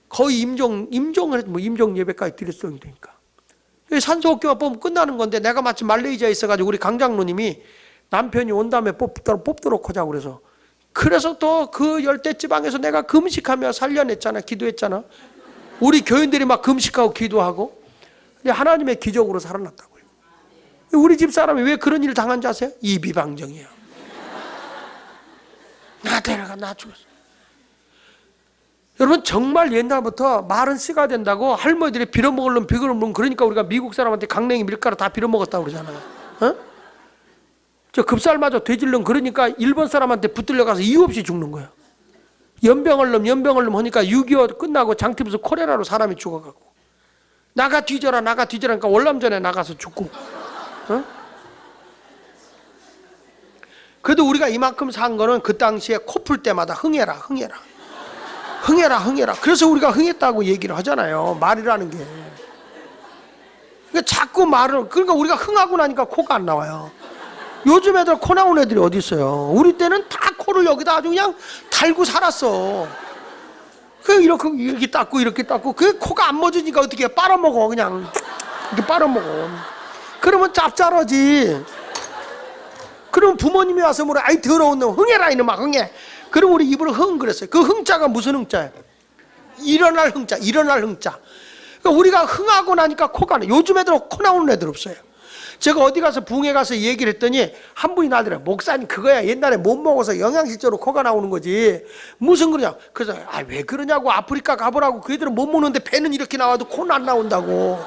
거의 임종을 했, 임종 예배까지 드렸어야 되니까. 산소호흡기만 뽑으면 끝나는 건데, 내가 마침 말레이시아에 있어가지고 우리 강장로님이 남편이 온 다음에 뽑도록 하자고 그래서 또 그 열대지방에서 내가 금식하며 살려냈잖아. 기도했잖아. 우리 교인들이 막 금식하고 기도하고, 하나님의 기적으로 살아났다고요. 우리 집사람이 왜 그런 일을 당한지 아세요? 입이 방정이에요. 나 데려가, 나 죽었어. 여러분, 정말 옛날부터 말은 씨가 된다고 할머니들이 빌어먹으려면 빌어먹으면, 그러니까 우리가 미국 사람한테 강냉이 밀가루 다 빌어먹었다고 그러잖아요. 어? 저 급살마저 되질름, 그러니까 일본 사람한테 붙들려 가서 이유 없이 죽는 거예요. 연병을 하니까 6.25 끝나고 장티푸스 콜레라로 사람이 죽어가고, 나가 뒤져라 그러니까 월남전에 나가서 죽고. 어? 그래도 우리가 이만큼 산 거는 그 당시에 코 풀 때마다 흥해라. 그래서 우리가 흥했다고 얘기를 하잖아요. 말이라는 게. 그러니까 자꾸 말을, 그러니까 우리가 흥하고 나니까 코가 안 나와요. 요즘 애들 코 나온 애들이 어디 있어요? 우리 때는 다 코를 여기다 아주 그냥 달고 살았어. 그 이렇게 닦고 그 코가 안 멎으니까 어떻게 빨아먹어, 그냥 이렇게 빨아먹어. 그러면 짭짤하지. 그럼 부모님이 와서 뭐라, 아이 더러운 놈, 흥해라 이놈아, 흥해. 그럼 우리 입으로 흥 그랬어요. 그 흥자가 무슨 흥자예요? 일어날 흥자. 그러니까 우리가 흥하고 나니까 코가 나. 요즘 애들은 코 나오는 애들 없어요. 제가 어디 가서 부흥회 가서 얘기를 했더니 한 분이 나더래요. 목사님, 그거야 옛날에 못 먹어서 영양실조로 코가 나오는 거지 무슨 그러냐. 그래서 왜 그러냐고, 아프리카 가보라고. 그 애들은 못 먹는데 배는 이렇게 나와도 코는 안 나온다고.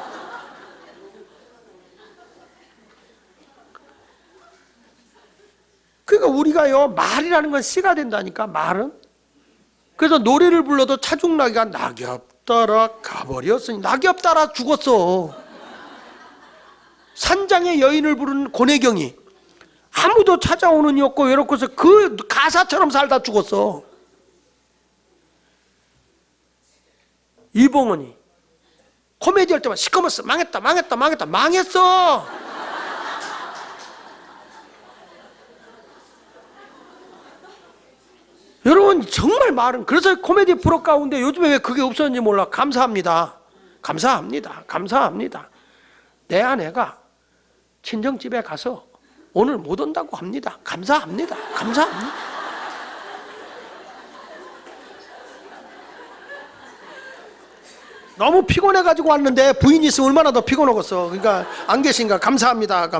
그러니까 우리가요, 말이라는 건 씨가 된다니까, 말은. 그래서 노래를 불러도 차중나기가 낙엽 따라 가버렸으니, 낙엽 따라 죽었어. 산장의 여인을 부르는 고뇌경이 아무도 찾아오는 이 없고 외롭고서 그 가사처럼 살다 죽었어. 이봉원이 코미디 할 때만 시커멓어. 망했어. 여러분, 정말 말은, 그래서 코미디 프로 가운데 요즘에 왜 그게 없었는지 몰라. 감사합니다. 내 아내가 친정집에 가서 오늘 못 온다고 합니다. 감사합니다. 너무 피곤해가지고 왔는데 부인이 있으면 얼마나 더 피곤하겠어. 그러니까 안 계신가, 감사합니다.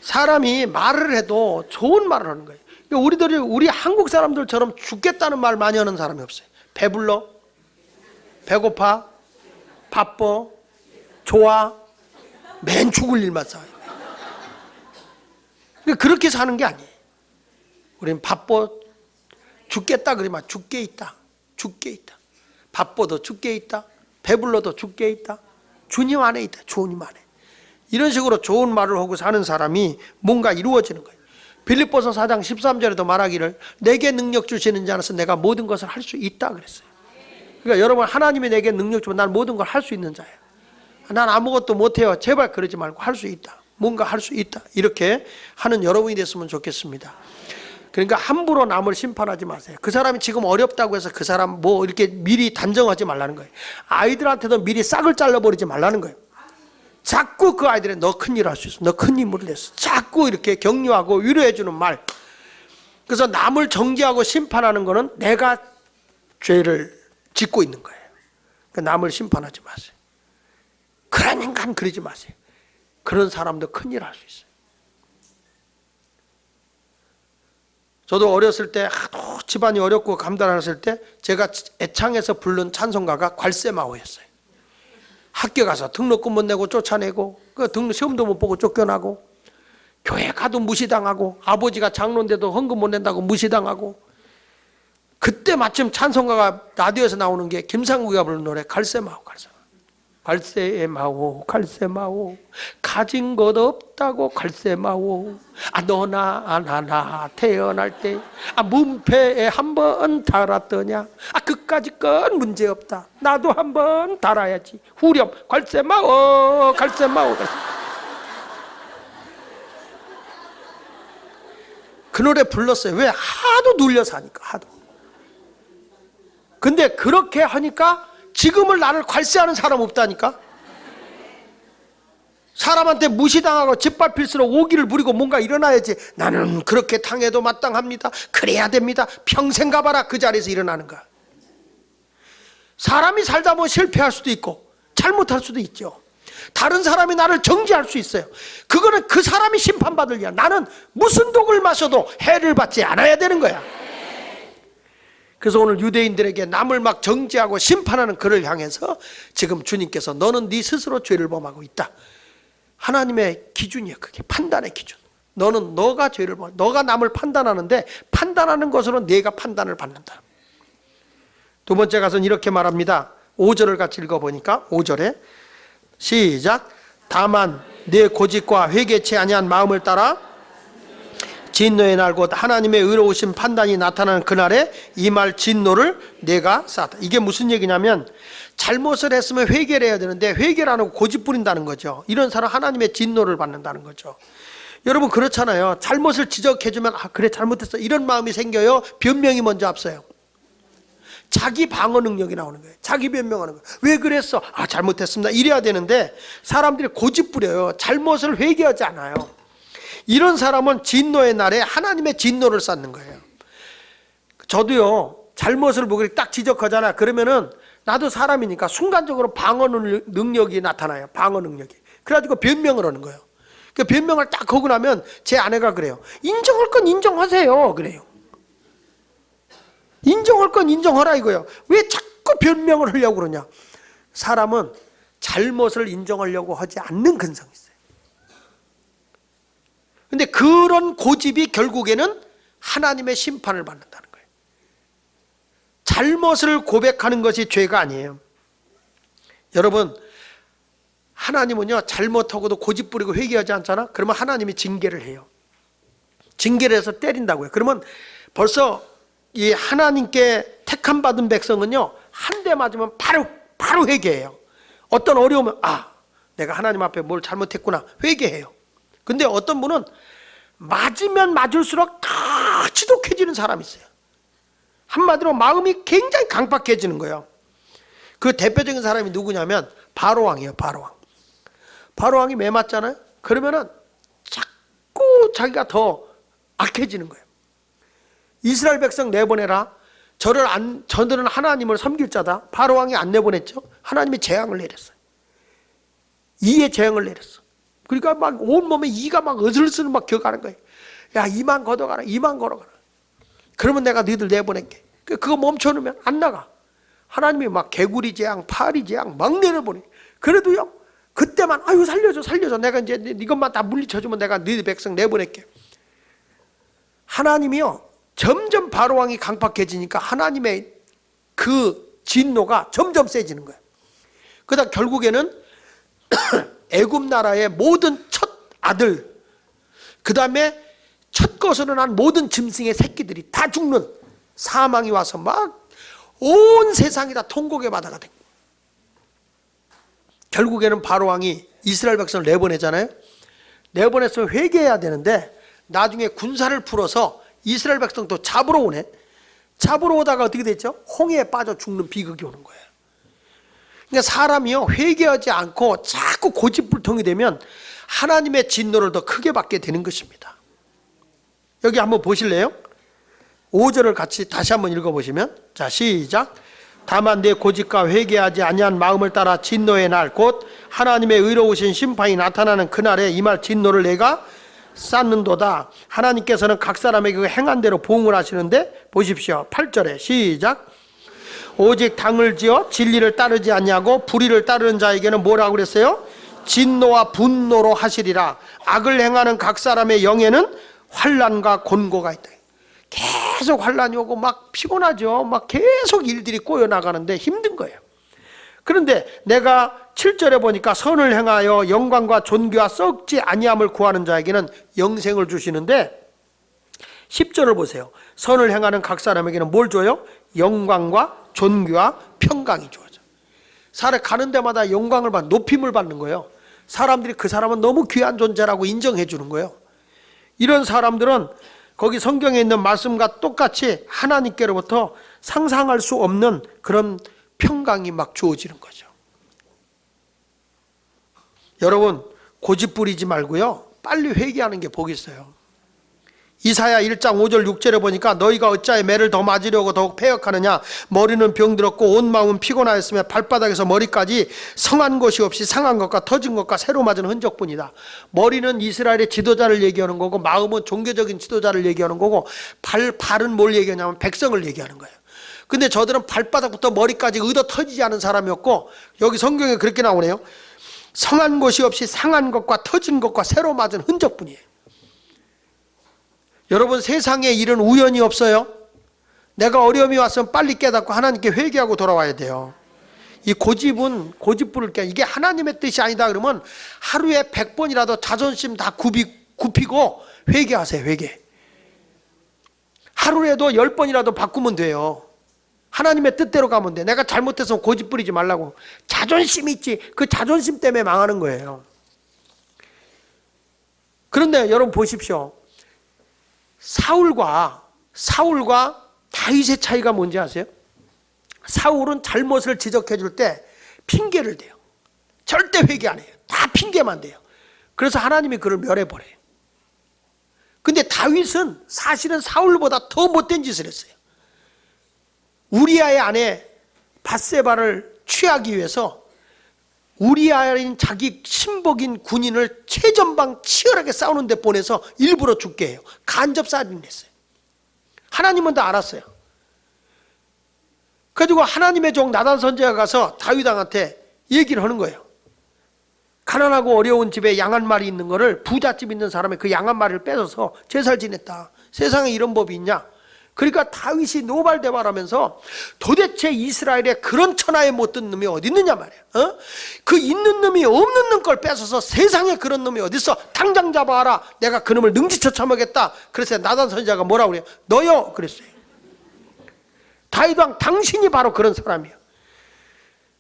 사람이 말을 해도 좋은 말을 하는 거예요. 우리 한국 사람들처럼 죽겠다는 말 많이 하는 사람이 없어요. 배불러, 배고파, 바빠, 좋아, 맨 죽을 일만 쌓아요. 그렇게 사는 게 아니에요. 우리는 바빠, 죽겠다 그러면 죽게 있다. 바빠도 죽게 있다. 배불러도 죽게 있다. 주님 안에 있다. 주님 안에. 이런 식으로 좋은 말을 하고 사는 사람이 뭔가 이루어지는 거예요. 빌립보서 4장 13절에도 말하기를 내게 능력 주시는 자라서 내가 모든 것을 할 수 있다 그랬어요. 그러니까 여러분, 하나님이 내게 능력 주면 난 모든 걸 할 수 있는 자예요. 난 아무것도 못해요. 제발 그러지 말고 할 수 있다. 뭔가 할 수 있다. 이렇게 하는 여러분이 됐으면 좋겠습니다. 그러니까 함부로 남을 심판하지 마세요. 그 사람이 지금 어렵다고 해서 그 사람 뭐 이렇게 미리 단정하지 말라는 거예요. 아이들한테도 미리 싹을 잘라버리지 말라는 거예요. 자꾸 그 아이들이 너 큰일 할 수 있어. 너 큰 인물이 됐어. 자꾸 이렇게 격려하고 위로해주는 말. 그래서 남을 정죄하고 심판하는 거는 내가 죄를 짓고 있는 거예요. 그러니까 남을 심판하지 마세요. 그런 인간 그러지 마세요. 그런 사람도 큰일 할 수 있어요. 저도 어렸을 때 하도 집안이 어렵고 감당했을 때 제가 애창해서 부른 찬송가가 괄세마오였어요. 학교 가서 등록금 못 내고 쫓아내고, 그 등록 시험도 못 보고 쫓겨나고, 교회 가도 무시당하고, 아버지가 장로인데도 헌금 못 낸다고 무시당하고. 그때 마침 찬송가가 라디오에서 나오는 게 김상국이가 부른 노래 괄세마오. 갈세마오 가진 것 없다고 갈세마오. 너나 나나 태어날 때 문패에 한번 달았더냐. 그까지 건 문제없다. 나도 한번 달아야지. 후렴 갈세마오. 그 노래 불렀어요. 왜? 하도 눌려서 하니까. 하도. 근데 그렇게 하니까 지금은 나를 괄세하는 사람 없다니까. 사람한테 무시당하고 짓밟힐수록 오기를 부리고 뭔가 일어나야지. 나는 그렇게 당해도 마땅합니다. 그래야 됩니다. 평생 가봐라. 그 자리에서 일어나는 거야. 사람이 살다 보면 실패할 수도 있고 잘못할 수도 있죠. 다른 사람이 나를 정죄할 수 있어요. 그거는 그 사람이 심판받을 일이야. 나는 무슨 독을 마셔도 해를 받지 않아야 되는 거야. 그래서 오늘 유대인들에게 남을 막 정죄하고 심판하는 그를 향해서 지금 주님께서 너는 네 스스로 죄를 범하고 있다. 하나님의 기준이야. 그게 판단의 기준. 너는 너가 죄를 범, 너가 남을 판단하는데 판단하는 것으로 네가 판단을 받는다. 두 번째 가서는 이렇게 말합니다. 5절을 같이 읽어보니까 5절에 시작. 다만 내 고집과 회개치 아니한 마음을 따라 진노의 날 곧 하나님의 의로우신 판단이 나타나는 그날에 이 말 진노를 내가 쌓았다. 이게 무슨 얘기냐면 잘못을 했으면 회개를 해야 되는데 회개를 안 하고 고집 부린다는 거죠. 이런 사람 하나님의 진노를 받는다는 거죠. 여러분 그렇잖아요. 잘못을 지적해주면 아 그래 잘못했어 이런 마음이 생겨요. 변명이 먼저 앞서요. 자기 방어 능력이 나오는 거예요. 자기 변명하는 거예요. 왜 그랬어? 아 잘못했습니다. 이래야 되는데 사람들이 고집 부려요. 잘못을 회개하지 않아요. 이런 사람은 진노의 날에 하나님의 진노를 쌓는 거예요. 저도요 잘못을 보고 딱 지적하잖아. 그러면은 나도 사람이니까 순간적으로 방어 능력이 나타나요. 방어 능력이. 그래가지고 변명을 하는 거예요. 그 변명을 딱 하고 나면 제 아내가 그래요. 인정할 건 인정하세요. 그래요. 인정할 건 인정하라 이거예요. 왜 자꾸 변명을 하려고 그러냐. 사람은 잘못을 인정하려고 하지 않는 근성이 있어요. 근데 그런 고집이 결국에는 하나님의 심판을 받는다는 거예요. 잘못을 고백하는 것이 죄가 아니에요. 여러분 하나님은요 잘못하고도 고집 부리고 회개하지 않잖아. 그러면 하나님이 징계를 해요. 징계를 해서 때린다고요. 그러면 벌써 이 하나님께 택함 받은 백성은요 한 대 맞으면 바로 회개해요. 어떤 어려우면 아 내가 하나님 앞에 뭘 잘못했구나 회개해요. 근데 어떤 분은 맞으면 맞을수록 더 지독해지는 사람이 있어요. 한마디로 마음이 굉장히 강팍해지는 거예요. 그 대표적인 사람이 누구냐면 바로왕이에요. 바로왕이 매 맞잖아요. 그러면은 자꾸 자기가 더 악해지는 거예요. 이스라엘 백성 내보내라. 저들은 하나님을 섬길 자다. 바로왕이 안 내보냈죠. 하나님이 재앙을 내렸어요. 이에 재앙을 내렸어. 그러니까 막 온몸에 이가 막 으슬으슬 막 기어가는 거예요. 야 이만 걷어가라. 이만 걸어가라. 그러면 내가 너희들 내보낼게. 그거 멈춰놓으면 안 나가. 하나님이 막 개구리 재앙, 파리 재앙 막 내려보내. 그래도요 그때만 아유 살려줘. 내가 이제 이것만 다 물리쳐주면 내가 너희 백성 내보낼게. 하나님이요 점점 바로왕이 강팍해지니까 하나님의 그 진노가 점점 세지는 거예요. 그러다 결국에는 애굽 나라의 모든 첫 아들, 그 다음에 첫 것으로 난 모든 짐승의 새끼들이 다 죽는 사망이 와서 막 온 세상이 다 통곡의 바다가 된 거예요. 결국에는 바로왕이 이스라엘 백성을 내보내잖아요. 내보냈으면 회개해야 되는데 나중에 군사를 풀어서 이스라엘 백성도 잡으러 오네. 잡으러 오다가 어떻게 됐죠? 홍해에 빠져 죽는 비극이 오는 거예요. 그러니까 사람이요 회개하지 않고 자꾸 고집불통이 되면 하나님의 진노를 더 크게 받게 되는 것입니다. 여기 한번 보실래요? 5절을 같이 다시 한번 읽어보시면 자 시작. 다만 내 고집과 회개하지 아니한 마음을 따라 진노의 날 곧 하나님의 의로우신 심판이 나타나는 그날에 이 말 진노를 내가 쌓는도다. 하나님께서는 각 사람에게 그 행한 대로 보응을 하시는데 보십시오. 8절에 시작. 오직 당을 지어 진리를 따르지 않냐고 불의를 따르는 자에게는 뭐라고 그랬어요? 진노와 분노로 하시리라. 악을 행하는 각 사람의 영에는 환난과 곤고가 있다. 계속 환난이 오고 막 피곤하죠. 막 계속 일들이 꼬여 나가는데 힘든 거예요. 그런데 내가 7절에 보니까 선을 행하여 영광과 존귀와 썩지 아니함을 구하는 자에게는 영생을 주시는데 10절을 보세요. 선을 행하는 각 사람에게는 뭘 줘요? 영광과 존귀와 평강이 주어져. 사람 가는 데마다 영광을 받는, 높임을 받는 거예요. 사람들이 그 사람은 너무 귀한 존재라고 인정해 주는 거예요. 이런 사람들은 거기 성경에 있는 말씀과 똑같이 하나님께로부터 상상할 수 없는 그런 평강이 막 주어지는 거죠. 여러분 고집 부리지 말고요 빨리 회개하는 게 복이 있어요. 이사야 1장 5절 6절에 보니까 너희가 어찌하여 매를 더 맞으려고 더욱 패역하느냐. 머리는 병들었고 온 마음은 피곤하였으며 발바닥에서 머리까지 성한 것이 없이 상한 것과 터진 것과 새로 맞은 흔적뿐이다. 머리는 이스라엘의 지도자를 얘기하는 거고 마음은 종교적인 지도자를 얘기하는 거고 발은 뭘 얘기하냐면 백성을 얘기하는 거예요. 근데 저들은 발바닥부터 머리까지 의도 터지지 않은 사람이었고 여기 성경에 그렇게 나오네요. 성한 것이 없이 상한 것과 터진 것과 새로 맞은 흔적뿐이에요. 여러분, 세상에 일은 우연이 없어요. 내가 어려움이 왔으면 빨리 깨닫고 하나님께 회개하고 돌아와야 돼요. 이 고집은 고집부를 깨. 이게 하나님의 뜻이 아니다 그러면 하루에 100번이라도 자존심 다 굽히고 회개하세요. 회개. 하루에도 10번이라도 바꾸면 돼요. 하나님의 뜻대로 가면 돼. 내가 잘못해서 고집 부리지 말라고. 자존심 있지. 그 자존심 때문에 망하는 거예요. 그런데 여러분 보십시오. 사울과 다윗의 차이가 뭔지 아세요? 사울은 잘못을 지적해 줄 때 핑계를 대요. 절대 회개 안 해요. 다 핑계만 대요. 그래서 하나님이 그를 멸해버려요. 근데 다윗은 사실은 사울보다 더 못된 짓을 했어요. 우리아의 아내 밧세바를 취하기 위해서 우리아인 자기 신복인 군인을 최전방 치열하게 싸우는 데 보내서 일부러 죽게 해요. 간접 살인을 했어요. 하나님은 다 알았어요. 그래가지고 하나님의 종 나단 선지자가 가서 다윗 왕한테 얘기를 하는 거예요. 가난하고 어려운 집에 양 한 마리 있는 거를 부잣집 있는 사람의 그 양 한 마리를 뺏어서 제사를 지냈다. 세상에 이런 법이 있냐? 그러니까 다윗이 노발대발하면서 도대체 이스라엘에 그런 천하에 못든 놈이 어디 있느냐 말이야. 그 있는 놈이 없는 놈 걸 뺏어서 세상에 그런 놈이 어디 있어? 당장 잡아라. 내가 그 놈을 능지처 쳐먹겠다. 그래서 나단 선지자가 뭐라고 그래요? 너요? 그랬어요. 다윗 왕 당신이 바로 그런 사람이에요.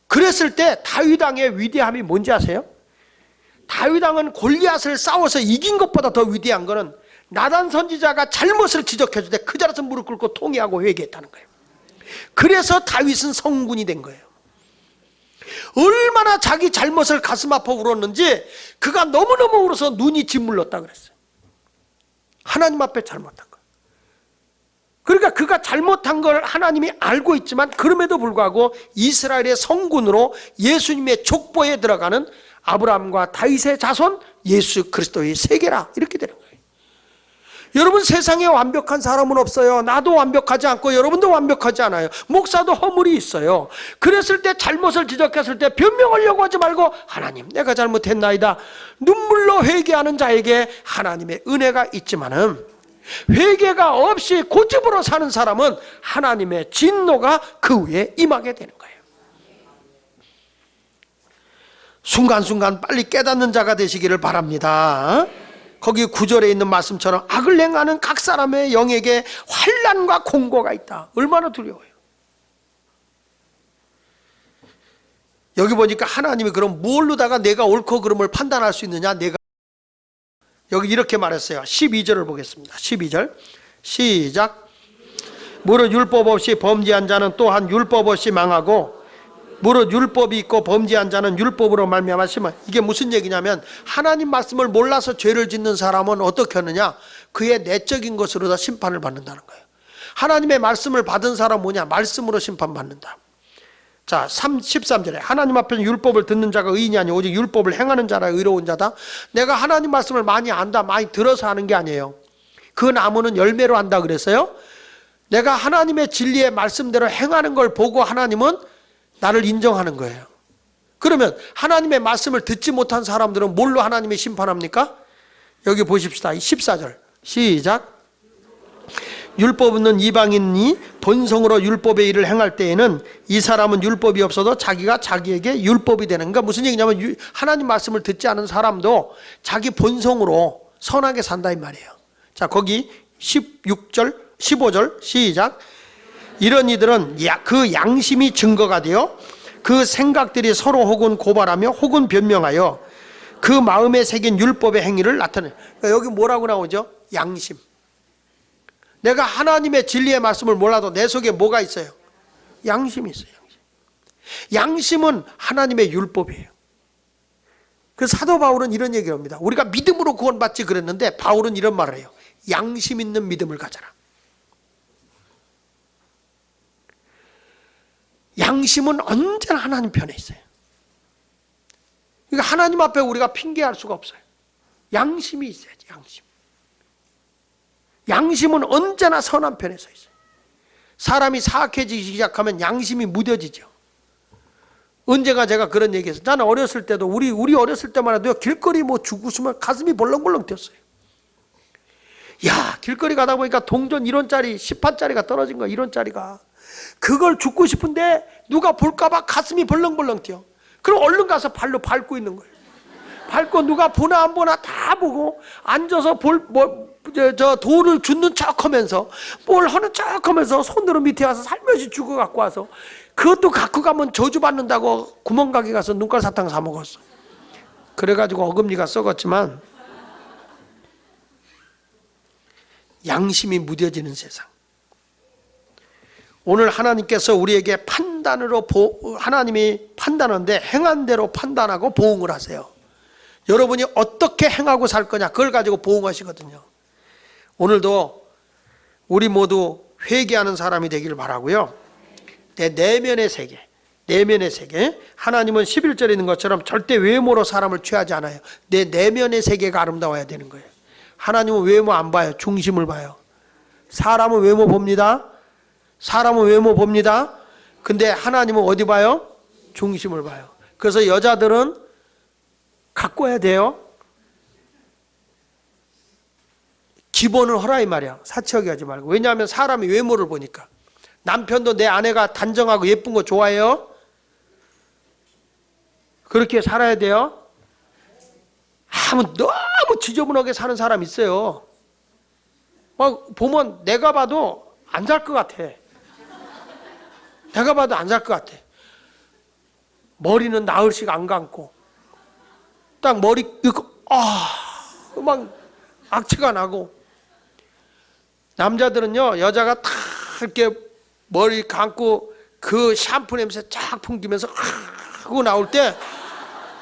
그랬을 때 다윗 왕의 위대함이 뭔지 아세요? 다윗 왕은 골리앗을 싸워서 이긴 것보다 더 위대한 거는 나단 선지자가 잘못을 지적해 줄 때 그 자리에서 무릎 꿇고 통회하고 회개했다는 거예요. 그래서 다윗은 성군이 된 거예요. 얼마나 자기 잘못을 가슴 아파 울었는지 그가 너무너무 울어서 눈이 짓물렀다 그랬어요. 하나님 앞에 잘못한 거예요. 그러니까 그가 잘못한 걸 하나님이 알고 있지만 그럼에도 불구하고 이스라엘의 성군으로 예수님의 족보에 들어가는 아브라함과 다윗의 자손 예수 그리스도의 세계라 이렇게 되는 거예요. 여러분, 세상에 완벽한 사람은 없어요. 나도 완벽하지 않고 여러분도 완벽하지 않아요. 목사도 허물이 있어요. 그랬을 때 잘못을 지적했을 때 변명하려고 하지 말고 하나님 내가 잘못했나이다. 눈물로 회개하는 자에게 하나님의 은혜가 있지만은 회개가 없이 고집으로 사는 사람은 하나님의 진노가 그 위에 임하게 되는 거예요. 순간순간 빨리 깨닫는 자가 되시기를 바랍니다. 거기 9절에 있는 말씀처럼 악을 행하는 각 사람의 영에게 환난과 공고가 있다. 얼마나 두려워요. 여기 보니까 하나님이 그럼 뭘로다가 내가 옳고 그름을 판단할 수 있느냐? 내가 여기 이렇게 말했어요. 12절을 보겠습니다. 12절 시작. 무릇 율법 없이 범죄한 자는 또한 율법 없이 망하고 무릇 율법이 있고 범죄한 자는 율법으로 말미암아 심한. 이게 무슨 얘기냐면 하나님 말씀을 몰라서 죄를 짓는 사람은 어떻게 하느냐? 그의 내적인 것으로 다 심판을 받는다는 거예요. 하나님의 말씀을 받은 사람은 뭐냐? 말씀으로 심판받는다. 자, 13절에 하나님 앞에서 율법을 듣는 자가 의인이 아니오 오직 율법을 행하는 자라 의로운 자다. 내가 하나님 말씀을 많이 안다, 많이 들어서 하는 게 아니에요. 그 나무는 열매로 안다 그랬어요. 내가 하나님의 진리의 말씀대로 행하는 걸 보고 하나님은 나를 인정하는 거예요. 그러면 하나님의 말씀을 듣지 못한 사람들은 뭘로 하나님이 심판합니까? 여기 보십시다. 14절 시작. 율법 없는 이방인이 본성으로 율법의 일을 행할 때에는 이 사람은 율법이 없어도 자기가 자기에게 율법이 되는. 그러니까 무슨 얘기냐면 하나님 말씀을 듣지 않은 사람도 자기 본성으로 선하게 산다 이 말이에요. 자, 거기 16절 15절 시작. 이런 이들은 그 양심이 증거가 되어 그 생각들이 서로 혹은 고발하며 혹은 변명하여 그 마음에 새긴 율법의 행위를 나타내. 그러니까 여기 뭐라고 나오죠? 양심. 내가 하나님의 진리의 말씀을 몰라도 내 속에 뭐가 있어요? 양심이 있어요. 양심은 하나님의 율법이에요. 그 사도 바울은 이런 얘기를 합니다. 우리가 믿음으로 구원받지 그랬는데 바울은 이런 말을 해요. 양심 있는 믿음을 가져라. 양심은 언제나 하나님 편에 있어요. 그러니까 하나님 앞에 우리가 핑계할 수가 없어요. 양심이 있어야지. 양심은 언제나 선한 편에 서 있어요. 사람이 사악해지기 시작하면 양심이 무뎌지죠. 언제가 제가 그런 얘기했어요. 나는 어렸을 때도 우리 어렸을 때만 해도 길거리 뭐 죽으면 가슴이 벌렁벌렁 뛰었어요. 야, 길거리 가다 보니까 동전 1원짜리 10판짜리가 떨어진 거야. 1원짜리가. 그걸 죽고 싶은데 누가 볼까봐 가슴이 벌렁벌렁 뛰어. 그럼 얼른 가서 발로 밟고 있는 거예요. 밟고 누가 보나 안 보나 다 보고 앉아서 저 돌을 줍는 척 하면서 뭘 하는 척 하면서 손으로 밑에 와서 살며시 주고 갖고 와서 그것도 갖고 가면 저주받는다고 구멍가게 가서 눈깔 사탕 사 먹었어. 그래가지고 어금니가 썩었지만 양심이 무뎌지는 세상. 오늘 하나님께서 우리에게 판단으로 하나님이 판단하는데 행한 대로 판단하고 보응을 하세요. 여러분이 어떻게 행하고 살 거냐 그걸 가지고 보응하시거든요. 오늘도 우리 모두 회개하는 사람이 되기를 바라고요. 내 내면의 세계, 하나님은 11절에 있는 것처럼 절대 외모로 사람을 취하지 않아요. 내 내면의 세계가 아름다워야 되는 거예요. 하나님은 외모 안 봐요. 중심을 봐요. 사람은 외모 봅니다. 근데 하나님은 어디 봐요? 중심을 봐요. 그래서 여자들은 갖고 와야 돼요. 기본을 하라 이 말이야. 사치하게 하지 말고. 왜냐하면 사람이 외모를 보니까. 남편도 내 아내가 단정하고 예쁜 거 좋아해요? 그렇게 살아야 돼요. 너무 지저분하게 사는 사람 있어요. 보면 내가 봐도 안 살 것 같아. 머리는 나흘씩 안 감고 딱 머리 이거 막 악취가 나고. 남자들은요, 여자가 탁 이렇게 머리 감고 그 샴푸 냄새 쫙 풍기면서 하고 나올 때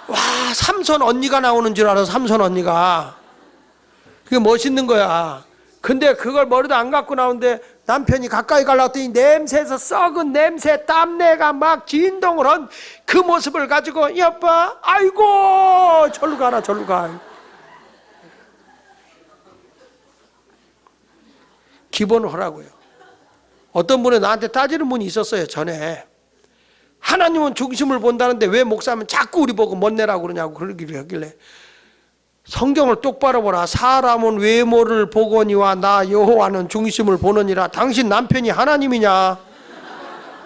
와, 삼선 언니가 나오는 줄 알아. 삼선 언니가. 그게 멋있는 거야. 근데 그걸 머리도 안 감고 나오는데 남편이 가까이 가려더니 냄새에서 썩은 냄새 땀내가 막 진동을 한 그 모습을 가지고 여보 아이고 절로 가라 절로 가. 기본을 하라고요. 어떤 분이 나한테 따지는 분이 있었어요. 전에 하나님은 중심을 본다는데 왜 목사님은 자꾸 우리 보고 멋내라고 그러냐고 그러기를 하길래 성경을 똑바로 보라. 사람은 외모를 보거니와 나 여호와는 중심을 보느니라. 당신 남편이 하나님이냐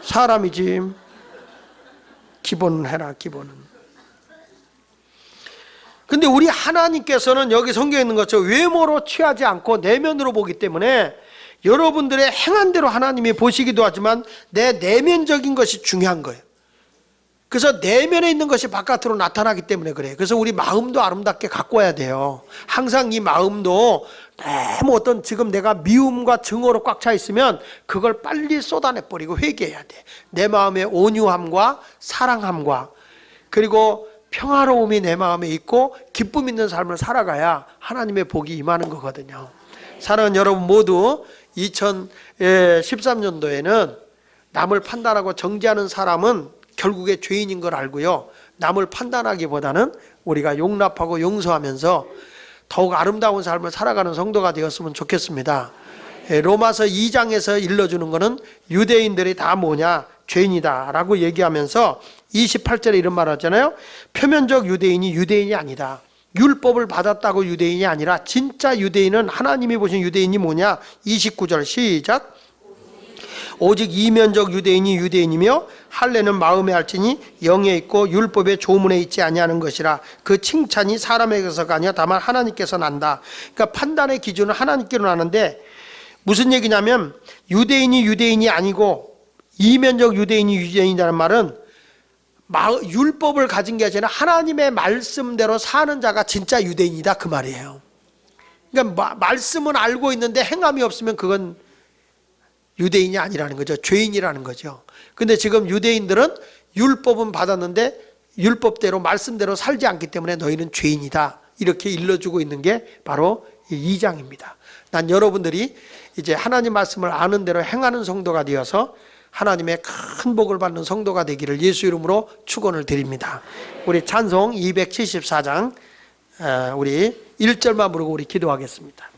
사람이지. 기본은 해라. 기본은. 근데 우리 하나님께서는 여기 성경에 있는 것처럼 외모로 취하지 않고 내면으로 보기 때문에 여러분들의 행한 대로 하나님이 보시기도 하지만 내 내면적인 것이 중요한 거예요. 그래서 내면에 있는 것이 바깥으로 나타나기 때문에 그래요. 그래서 우리 마음도 아름답게 갖고 와야 돼요. 항상 이 마음도 너무 어떤 지금 내가 미움과 증오로 꽉 차 있으면 그걸 빨리 쏟아내버리고 회개해야 돼. 내 마음의 온유함과 사랑함과 그리고 평화로움이 내 마음에 있고 기쁨 있는 삶을 살아가야 하나님의 복이 임하는 거거든요. 사랑하는 여러분 모두 2013년도에는 남을 판단하고 정죄하는 사람은 결국에 죄인인 걸 알고요. 남을 판단하기보다는 우리가 용납하고 용서하면서 더욱 아름다운 삶을 살아가는 성도가 되었으면 좋겠습니다. 로마서 2장에서 일러주는 것은 유대인들이 다 뭐냐? 죄인이다 라고 얘기하면서 28절에 이런 말 하잖아요. 표면적 유대인이 유대인이 아니다. 율법을 받았다고 유대인이 아니라 진짜 유대인은 하나님이 보신 유대인이 뭐냐? 29절 시작. 오직 이면적 유대인이 유대인이며 할례는 마음에 할지니 영에 있고 율법의 조문에 있지 아니하는 것이라. 그 칭찬이 사람에게서가 아니라 다만 하나님께서 난다. 그러니까 판단의 기준은 하나님께로 나는데 무슨 얘기냐면 유대인이 유대인이 아니고 이면적 유대인이 유대인이라는 말은 율법을 가진 게 아니라 하나님의 말씀대로 사는 자가 진짜 유대인이다 그 말이에요. 그러니까 말씀은 알고 있는데 행함이 없으면 그건 유대인이 아니라는 거죠. 죄인이라는 거죠. 근데 지금 유대인들은 율법은 받았는데 율법대로 말씀대로 살지 않기 때문에 너희는 죄인이다. 이렇게 일러주고 있는 게 바로 이 2장입니다. 난 여러분들이 이제 하나님 말씀을 아는 대로 행하는 성도가 되어서 하나님의 큰 복을 받는 성도가 되기를 예수 이름으로 축원을 드립니다. 우리 찬송 274장 우리 1절만 부르고 우리 기도하겠습니다.